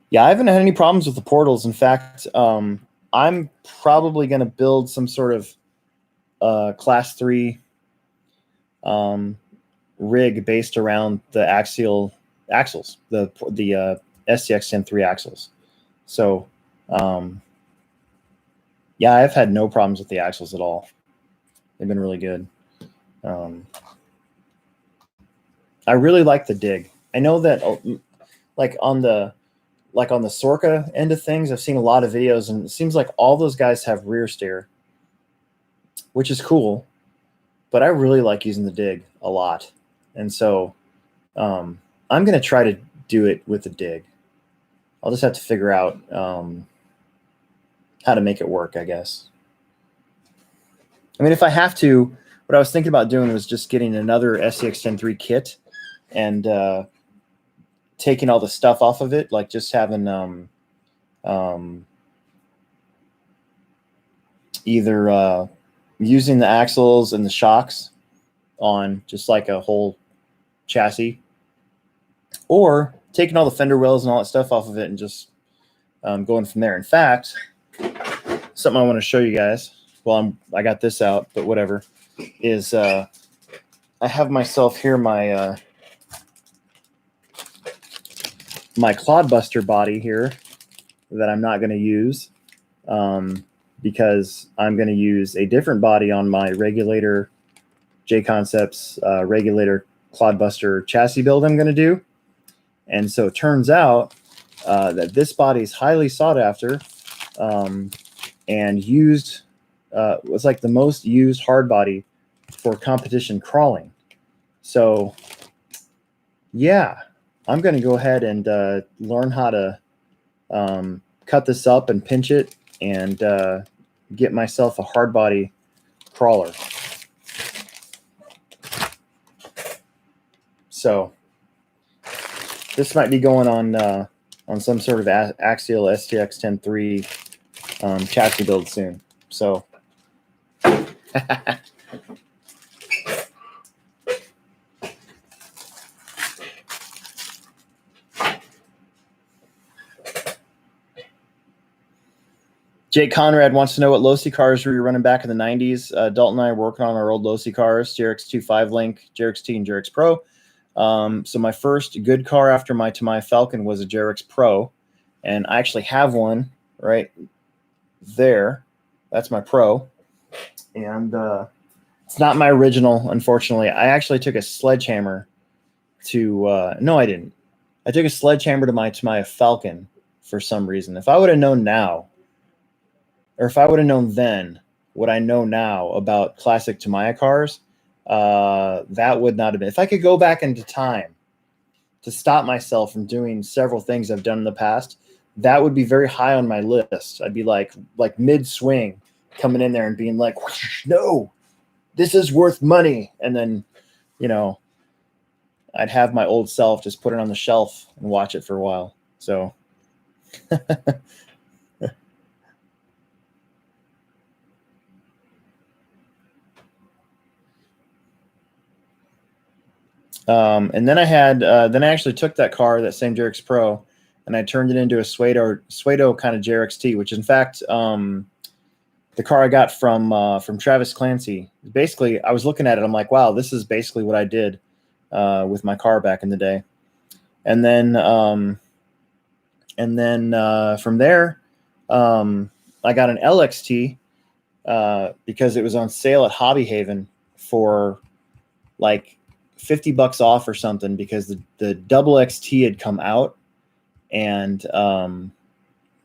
Speaker 1: Yeah, I haven't had any problems with the portals. In fact, I'm probably going to build some sort of class 3 rig based around the axles, the SCX-10 axles. So, yeah, I've had no problems with the axles at all. They've been really good. I really like the dig. I know that on the Sorka end of things, I've seen a lot of videos, and it seems like all those guys have rear steer, which is cool, but I really like using the dig a lot. And so I'm going to try to do it with the dig. I'll just have to figure out how to make it work, I guess. I mean, if I have to, what I was thinking about doing was just getting another SCX-10 kit and taking all the stuff off of it, like just having either using the axles and the shocks on just like a whole chassis, or taking all the fender wells and all that stuff off of it and just going from there. In fact, something I want to show you guys while I got this out, but whatever, is I I have myself here my my Clodbuster body here that I'm not going to use because I'm going to use a different body on my regulator J-Concepts regulator Clodbuster chassis build I'm going to do. And so it turns out that this body is highly sought after and used, was like the most used hard body for competition crawling. So yeah, I'm going to go ahead and learn how to cut this up and pinch it and get myself a hard body crawler. So this might be going on some sort of axial STX 10.3 chassis build soon. So Jake Conrad wants to know what Losi cars were you running back in the 90s. Dalton and I are working on our old Losi cars, JRX 2.5 Link, JRX T, and JRX Pro. So my first good car after my Tamiya Falcon was a JRX Pro, and I actually have one right there. That's my Pro, and it's not my original, unfortunately. I actually took a sledgehammer to no, I didn't. I took a sledgehammer to my Tamiya Falcon for some reason. If I would have known now, or if I would have known then what I know now about classic Tamiya cars, that would not have been. If I could go back into time to stop myself from doing several things I've done in the past, that would be very high on my list. I'd be like mid-swing coming in there and being like, no, this is worth money. And then, you know, I'd have my old self just put it on the shelf and watch it for a while. So and then I had, then I actually took that car, that same JRX Pro, and I turned it into a Suedo kind of JRX T, which in fact, the car I got from Travis Clancy. Basically, I was looking at it, I'm like, wow, this is basically what I did with my car back in the day. And then from there, I got an LXT because it was on sale at Hobby Haven for like $50 off or something, because the double XT had come out and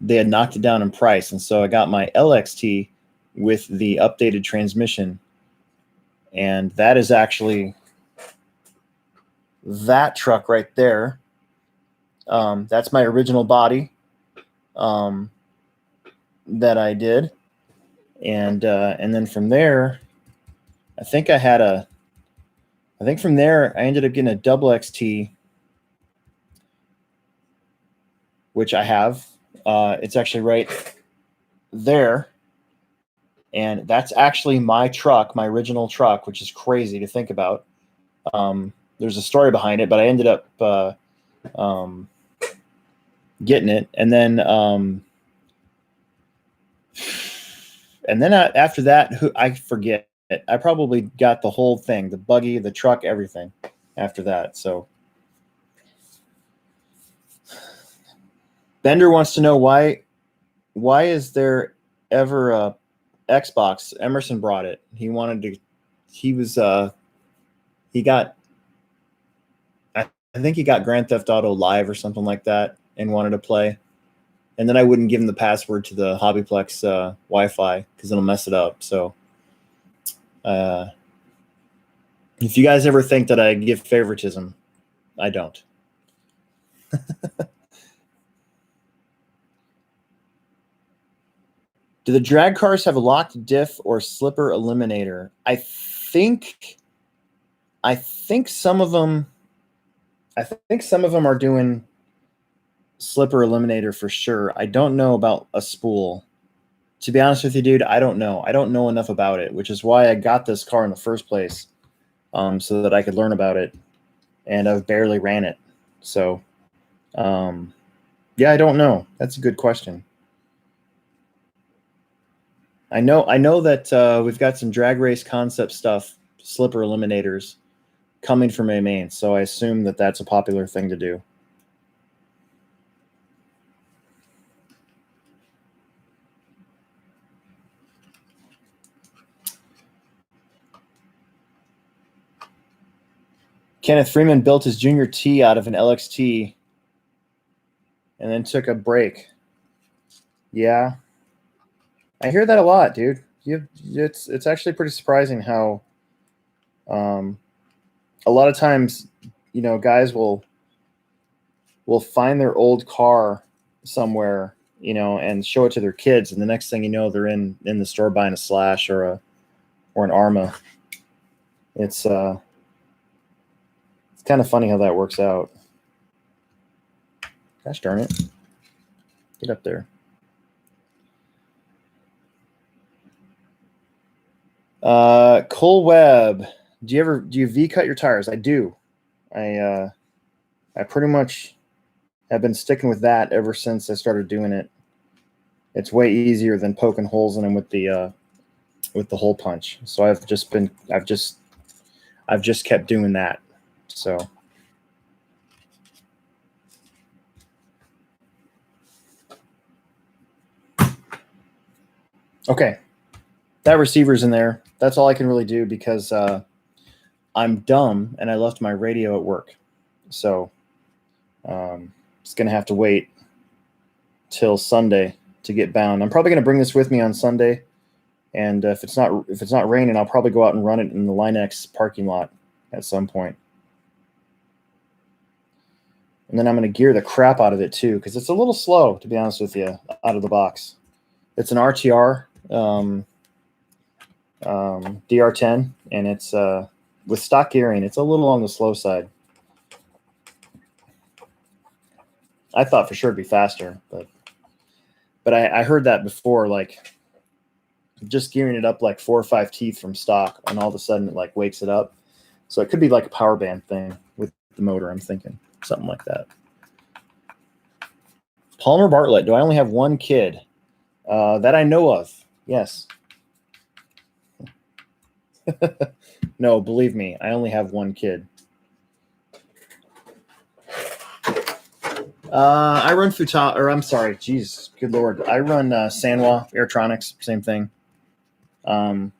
Speaker 1: they had knocked it down in price. And so I got my LXT with the updated transmission. And that is actually that truck right there. That's my original body that I did. And then from there, I think from there, I ended up getting a double XT, which I have. It's actually right there. And that's actually my truck, my original truck, which is crazy to think about. There's a story behind it, but I ended up getting it. And then after that, I forget. I probably got the whole thing, the buggy, the truck, everything after that. So Bender wants to know why is there ever a Xbox? Emerson brought it. He got I think he got Grand Theft Auto Live or something like that and wanted to play. And then I wouldn't give him the password to the HobbyPlex Wi-Fi because it'll mess it up. So if you guys ever think that I give favoritism, I don't. Do the drag cars have a locked diff or slipper eliminator? I think some of them. I think some of them are doing slipper eliminator for sure. I don't know about a spool. To be honest with you, dude, I don't know. I don't know enough about it, which is why I got this car in the first place, so that I could learn about it. And I've barely ran it. So, yeah, I don't know. That's a good question. I know that we've got some drag race concept stuff, slipper eliminators, coming from Maine, so I assume that that's a popular thing to do. Kenneth Freeman built his junior T out of an LXT and then took a break. Yeah. I hear that a lot, dude. It's actually pretty surprising how a lot of times, you know, guys will find their old car somewhere, you know, and show it to their kids, and the next thing you know, they're in the store buying a Slash or an Arma. It's kind of funny how that works out. Gosh darn it. Get up there. Cole Webb, do you V-cut your tires? I do. I pretty much have been sticking with that ever since I started doing it. It's way easier than poking holes in them with the hole punch. So I've just kept doing that. So okay, that receiver's in there. That's all I can really do because I'm dumb and I left my radio at work. So it's gonna have to wait till Sunday to get bound. I'm probably gonna bring this with me on Sunday, and if it's not raining, I'll probably go out and run it in the Linex parking lot at some point. And then I'm gonna gear the crap out of it too, because it's a little slow, to be honest with you, out of the box. It's an RTR DR10, and it's with stock gearing, it's a little on the slow side. I thought for sure it'd be faster, but I heard that before, like just gearing it up like 4 or 5 teeth from stock, and all of a sudden it like wakes it up. So it could be like a power band thing with the motor, I'm thinking. Something like that. Palmer Bartlett, do I only have one kid? That I know of, yes. No, believe me, I only have one kid. I run Futaba, or I'm sorry, geez, good Lord. I run Sanwa Airtronics, same thing. I've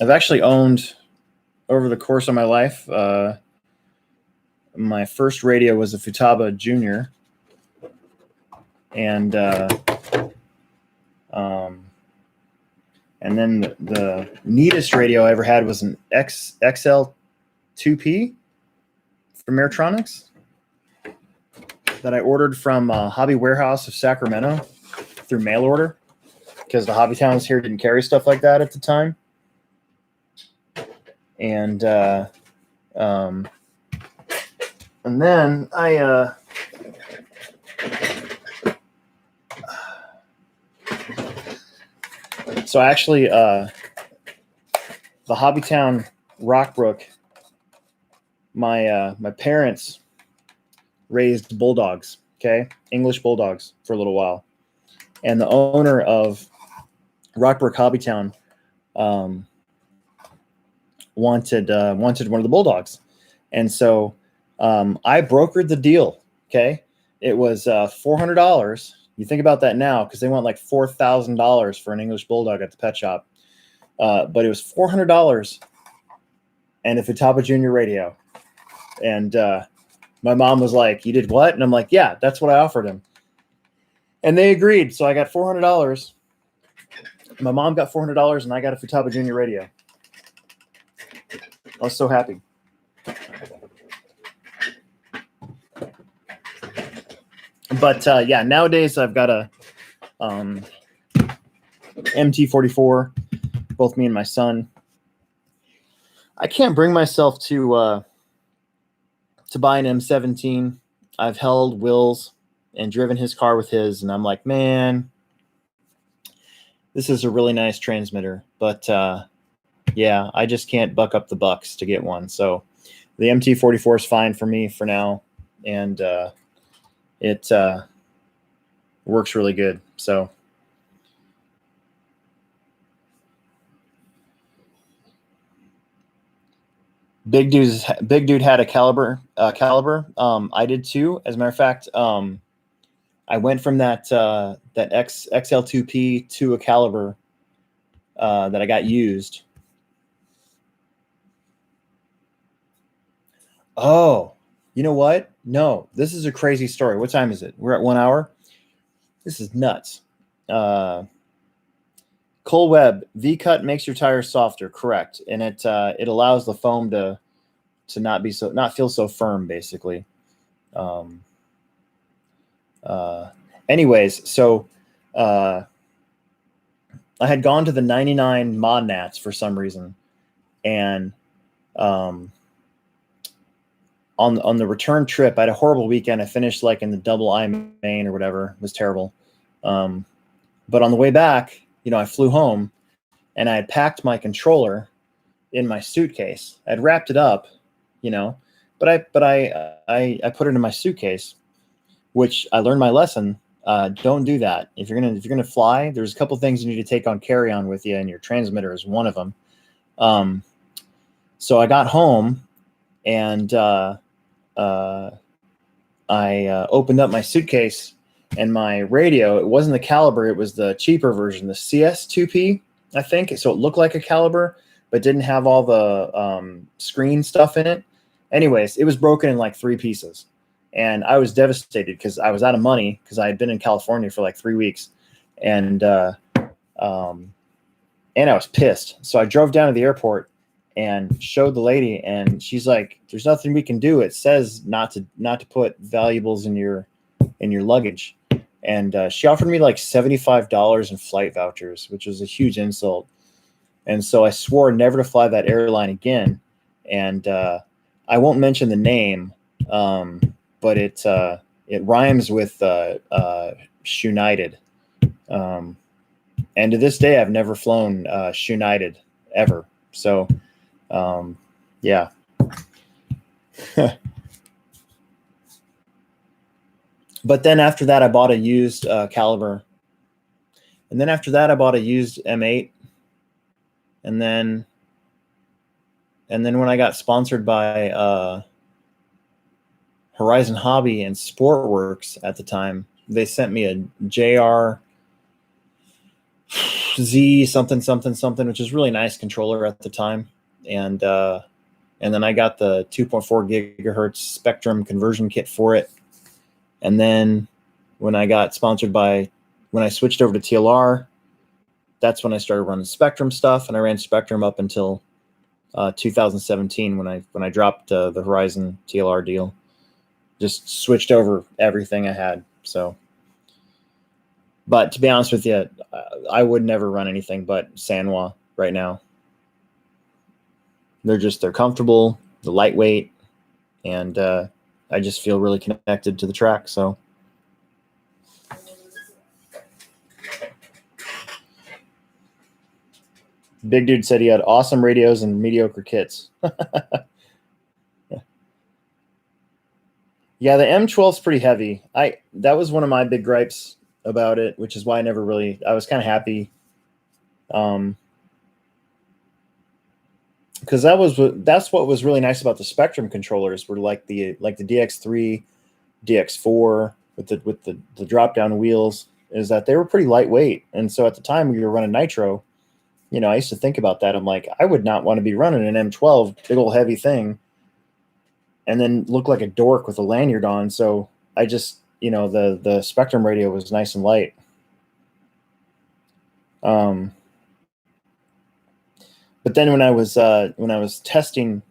Speaker 1: actually owned, over the course of my life, my first radio was a Futaba Junior, and then the neatest radio I ever had was an XL2P from Airtronics that I ordered from Hobby Warehouse of Sacramento through mail order, because the hobby towns here didn't carry stuff like that at the time. And then I so actually the Hobbytown Rockbrook, my parents raised bulldogs, okay, English bulldogs, for a little while, and the owner of Rockbrook Hobbytown wanted one of the bulldogs, and so I brokered the deal. Okay, it was $400. You think about that now, because they want like $4,000 for an English bulldog at the pet shop, but it was $400 and a Futaba Junior radio. And my mom was like, "You did what?" And I'm like, "Yeah, that's what I offered him." And they agreed. So I got $400. My mom got $400, and I got a Futaba Junior radio. I was so happy. But yeah, nowadays I've got a MT44, both me and my son. I can't bring myself to buy an M17. I've held Will's and driven his car with his, and I'm like, man, this is a really nice transmitter, but yeah, I just can't buck up the bucks to get one. So the MT44 is fine for me for now, and it works really good. So Big dude had a caliber. I did too. As a matter of fact, I went from that XL2P to a caliber that I got used. Oh, you know what? No, this is a crazy story. What time is it? We're at 1 hour. This is nuts. Cole Webb, V-cut makes your tires softer, correct, and it allows the foam to not feel so firm, basically. Anyways, so I had gone to the 99 Mod Nats for some reason, and on the return trip, I had a horrible weekend. I finished like in the double I Maine or whatever. It was terrible. But on the way back, I flew home, and I had packed my controller in my suitcase. I'd wrapped it up, but I put it in my suitcase, which I learned my lesson. Don't do that. If you're gonna fly, there's a couple things you need to take on carry-on with you, and your transmitter is one of them. So I got home, and I opened up my suitcase, and my radio, it wasn't the caliber, it was the cheaper version, the CS2P, I think. So it looked like a caliber, but didn't have all the screen stuff in it. Anyways, it was broken in like 3 pieces. And I was devastated because I was out of money because I had been in California for like 3 weeks. And I was pissed. So I drove down to the airport and showed the lady, and she's like, there's nothing we can do. It says not to put valuables in your luggage. And she offered me like $75 in flight vouchers, which was a huge insult. And so I swore never to fly that airline again. And I won't mention the name, but it rhymes with United. And to this day, I've never flown United ever. So, yeah. But then after that, I bought a used caliber. And then after that, I bought a used M8. And then when I got sponsored by Horizon Hobby and Sportworks at the time, they sent me a JR Z something, which is really nice controller at the time. And then I got the 2.4 gigahertz Spectrum conversion kit for it. And then when I switched over to TLR, that's when I started running Spectrum stuff, and I ran Spectrum up until 2017 when I dropped the Horizon TLR deal. Just switched over everything I had. So, but to be honest with you, I would never run anything but Sanwa right now. They're comfortable, they're lightweight, and I just feel really connected to the track. So. Big dude said he had awesome radios and mediocre kits. Yeah, the M12 is pretty heavy. That was one of my big gripes about it, which is why I was kind of happy. Because that's what was really nice about the Spectrum controllers, were like the DX3, DX4 with the drop down wheels, is that they were pretty lightweight. And so at the time we were running nitro, I used to think about that. I'm like, I would not want to be running an M12, big old heavy thing, and then look like a dork with a lanyard on. So I just, the Spectrum radio was nice and light. But then when I was testing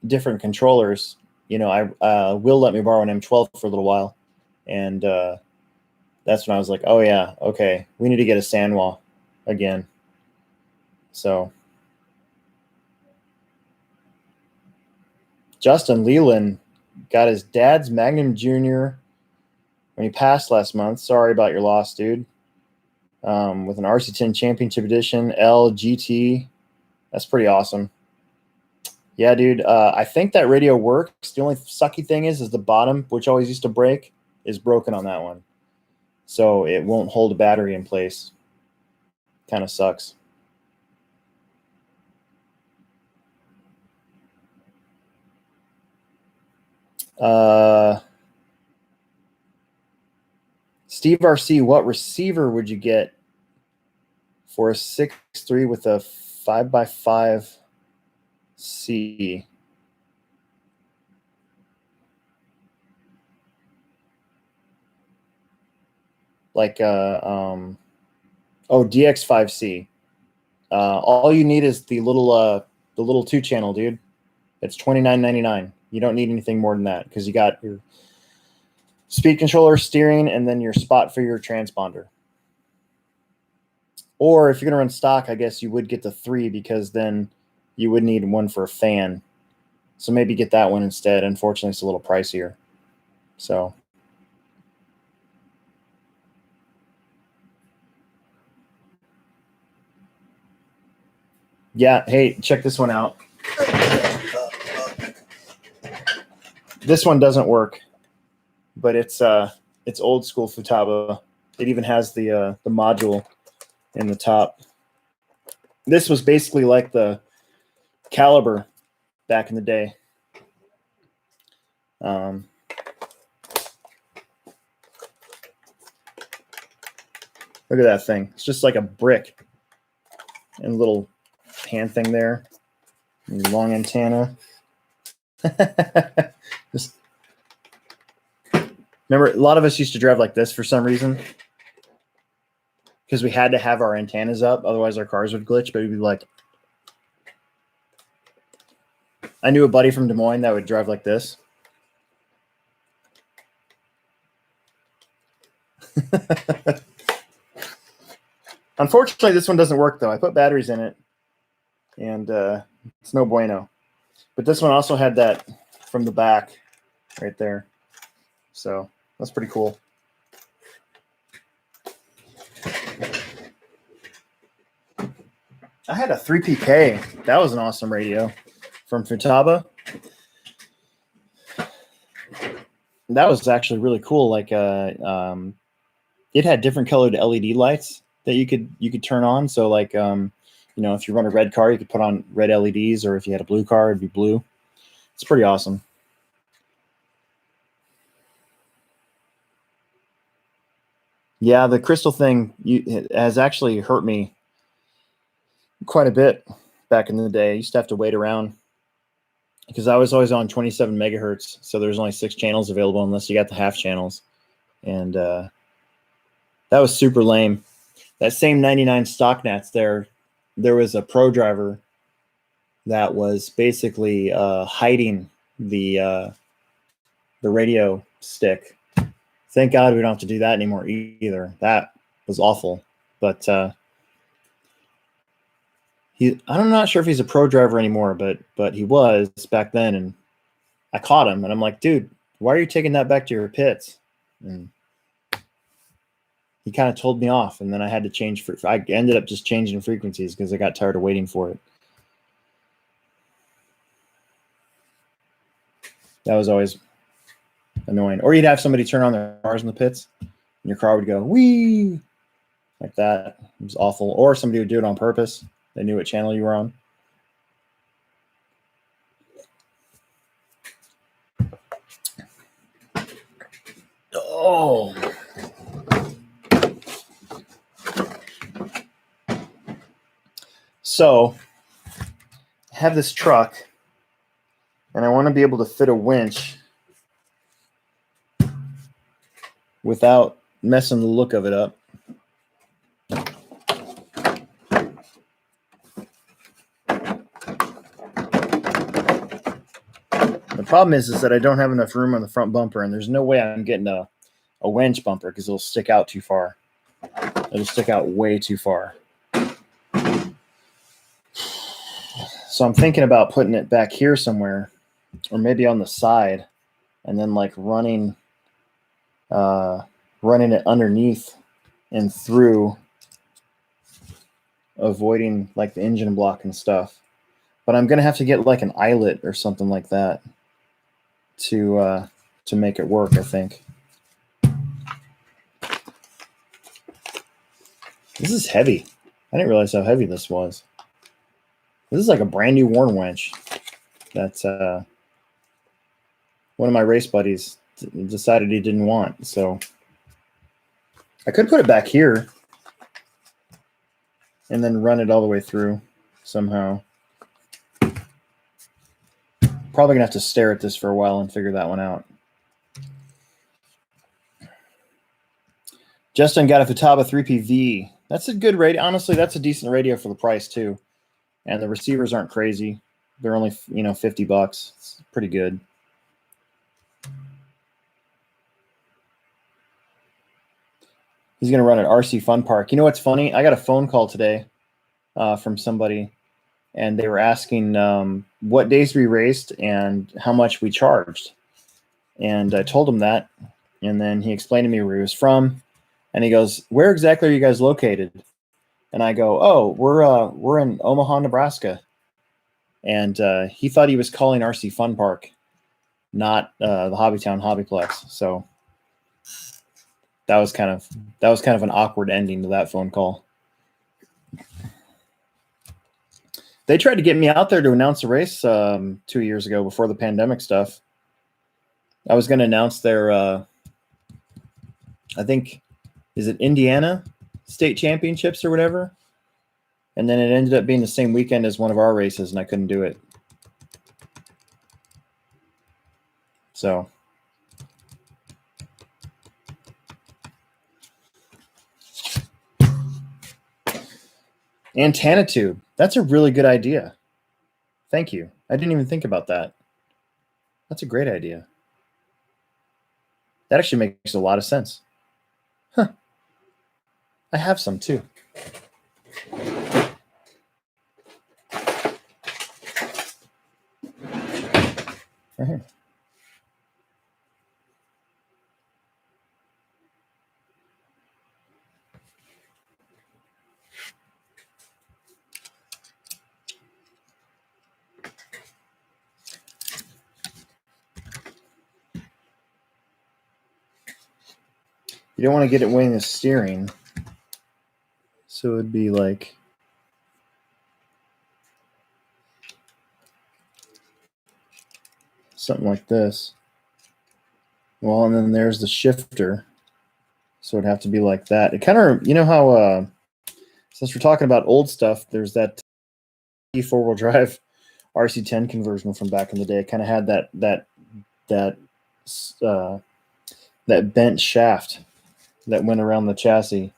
Speaker 1: different controllers, I Will let me borrow an M12 for a little while, and that's when I was like, oh yeah, okay, we need to get a Sanwa again. So Justin Leland got his dad's Magnum Jr. when he passed last month. Sorry about your loss, dude. With an RC10 Championship Edition LGT. That's pretty awesome. Yeah, dude. I think that radio works. The only sucky thing is the bottom, which always used to break, is broken on that one. So it won't hold a battery in place. Kind of sucks. Steve RC, what receiver would you get for a 6.3 with a 5x5 C? Like DX5C. All you need is the little 2-channel, dude. It's $29.99. You don't need anything more than that because you got your speed controller, steering, and then your spot for your transponder. Or if you're gonna run stock, I guess you would get the 3 because then you would need one for a fan. So maybe get that one instead. Unfortunately, it's a little pricier. So yeah, hey, check this one out. This one doesn't work, but it's old school Futaba. It even has the module in the top. This was basically like the Caliber back in the day. Look at that thing. It's just like a brick and a little hand thing there. Long antenna. Just, remember, a lot of us used to drive like this for some reason because we had to have our antennas up. Otherwise, our cars would glitch. But we'd be like, I knew a buddy from Des Moines that would drive like this. Unfortunately, this one doesn't work, though. I put batteries in it, and it's no bueno. But this one also had that from the back right there. So that's pretty cool. I had a 3PK. That was an awesome radio from Futaba. That was actually really cool. Like it had different colored LED lights that you could turn on. So like if you run a red car, you could put on red LEDs, or if you had a blue car, it'd be blue. It's pretty awesome. Yeah, the crystal thing has actually hurt me quite a bit back in the day. I used to have to wait around because I was always on 27 megahertz. So there's only 6 channels available unless you got the half channels. And that was super lame. That same 99 stock nats there was a pro driver that was basically hiding the radio stick. Thank God we don't have to do that anymore either. That was awful. But I'm not sure if he's a pro driver anymore, but he was back then. And I caught him, and I'm like, dude, why are you taking that back to your pits? And he kind of told me off, and then I had to change. I ended up just changing frequencies because I got tired of waiting for it. That was always annoying. Or you'd have somebody turn on their cars in the pits, and your car would go wee like that. It was awful. Or somebody would do it on purpose. They knew what channel you were on. Oh. So I have this truck, and I want to be able to fit a winch without messing the look of it up. The problem is that I don't have enough room on the front bumper, and there's no way I'm getting a winch bumper because it'll stick out too far. It'll stick out way too far. So I'm thinking about putting it back here somewhere, or maybe on the side, and then like running it underneath and through, avoiding like the engine block and stuff. But I'm gonna have to get like an eyelet or something like that to make it work, I think. This is heavy. I didn't realize how heavy this was. This is like a brand new Warn winch. That's one of my race buddies decided he didn't want. So I could put it back here and then run it all the way through somehow. Probably gonna have to stare at this for a while and figure that one out. Justin got a Futaba 3PV. That's a good radio. Honestly, that's a decent radio for the price too. And the receivers aren't crazy. They're only, $50. It's pretty good. He's going to run at RC Fun Park. You know what's funny? I got a phone call today from somebody, and they were asking what days we raced and how much we charged. And I told him that, and then he explained to me where he was from, and he goes, "Where exactly are you guys located?" And I go, "Oh, we're in Omaha, Nebraska." And he thought he was calling RC Fun Park, not the Hobbytown HobbyPlex. So that was kind of an awkward ending to that phone call. They tried to get me out there to announce a race 2 years ago before the pandemic stuff. I was going to announce their, I think, is it Indiana State Championships or whatever? And then it ended up being the same weekend as one of our races, and I couldn't do it. So antenna tube. That's a really good idea. Thank you. I didn't even think about that. That's a great idea. That actually makes a lot of sense. Huh. I have some too. Right here. You don't want to get it weighing the steering. So it'd be like something like this. Well, and then there's the shifter. So it'd have to be like that. It kind of, how, since we're talking about old stuff, there's that four-wheel drive RC10 conversion from back in the day. It kind of had that bent shaft that went around the chassis.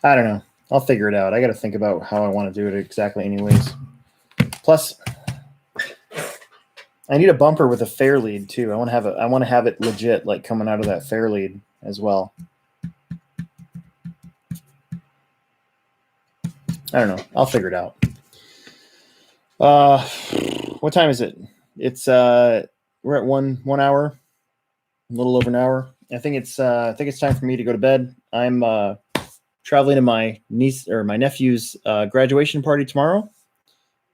Speaker 1: I don't know. I'll figure it out. I got to think about how I want to do it exactly anyways. Plus, I need a bumper with a fair lead too. I want to have it legit, like coming out of that fair lead as well. I don't know. I'll figure it out. What time is it? It's we're at one hour, a little over an hour. I think it's time for me to go to bed. I'm traveling to my niece or my nephew's graduation party tomorrow,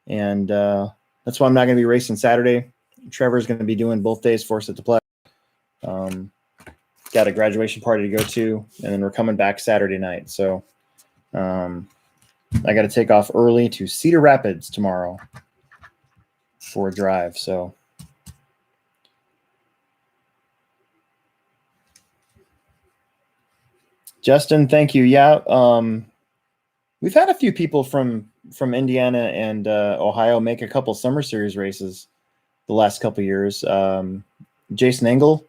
Speaker 1: and that's why I'm not going to be racing Saturday. Trevor's going to be doing both days for us at the Plex. Got a graduation party to go to, and then we're coming back Saturday night. So I got to take off early to Cedar Rapids tomorrow for a drive. So Justin, thank you. Yeah, we've had a few people from Indiana and Ohio make a couple summer series races the last couple years. Jason Engel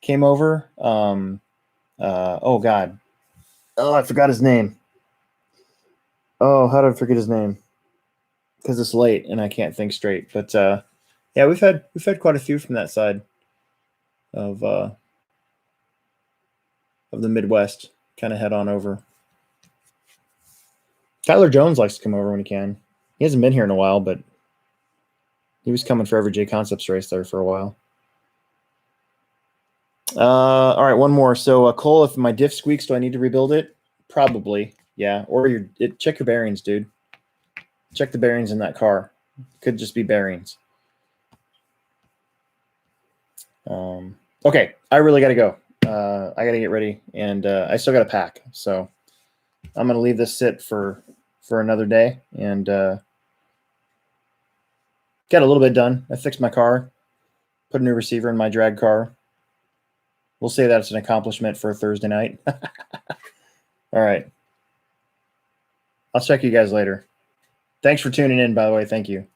Speaker 1: came over. Oh God, I forgot his name. Oh, how did I forget his name? Because it's late and I can't think straight. But yeah, we've had quite a few from that side of the Midwest. Kind of head on over. Tyler Jones likes to come over when he can. He hasn't been here in a while, but he was coming for every J Concepts race there for a while. All right, one more. So Cole, if my diff squeaks, do I need to rebuild it? Probably, yeah. Or check your bearings, dude. Check the bearings in that car. Could just be bearings. Okay, I really got to go. I got to get ready, and I still got to pack. So I'm going to leave this sit for another day, and got a little bit done. I fixed my car, put a new receiver in my drag car. We'll say that's an accomplishment for a Thursday night. All right. I'll check you guys later. Thanks for tuning in, by the way. Thank you.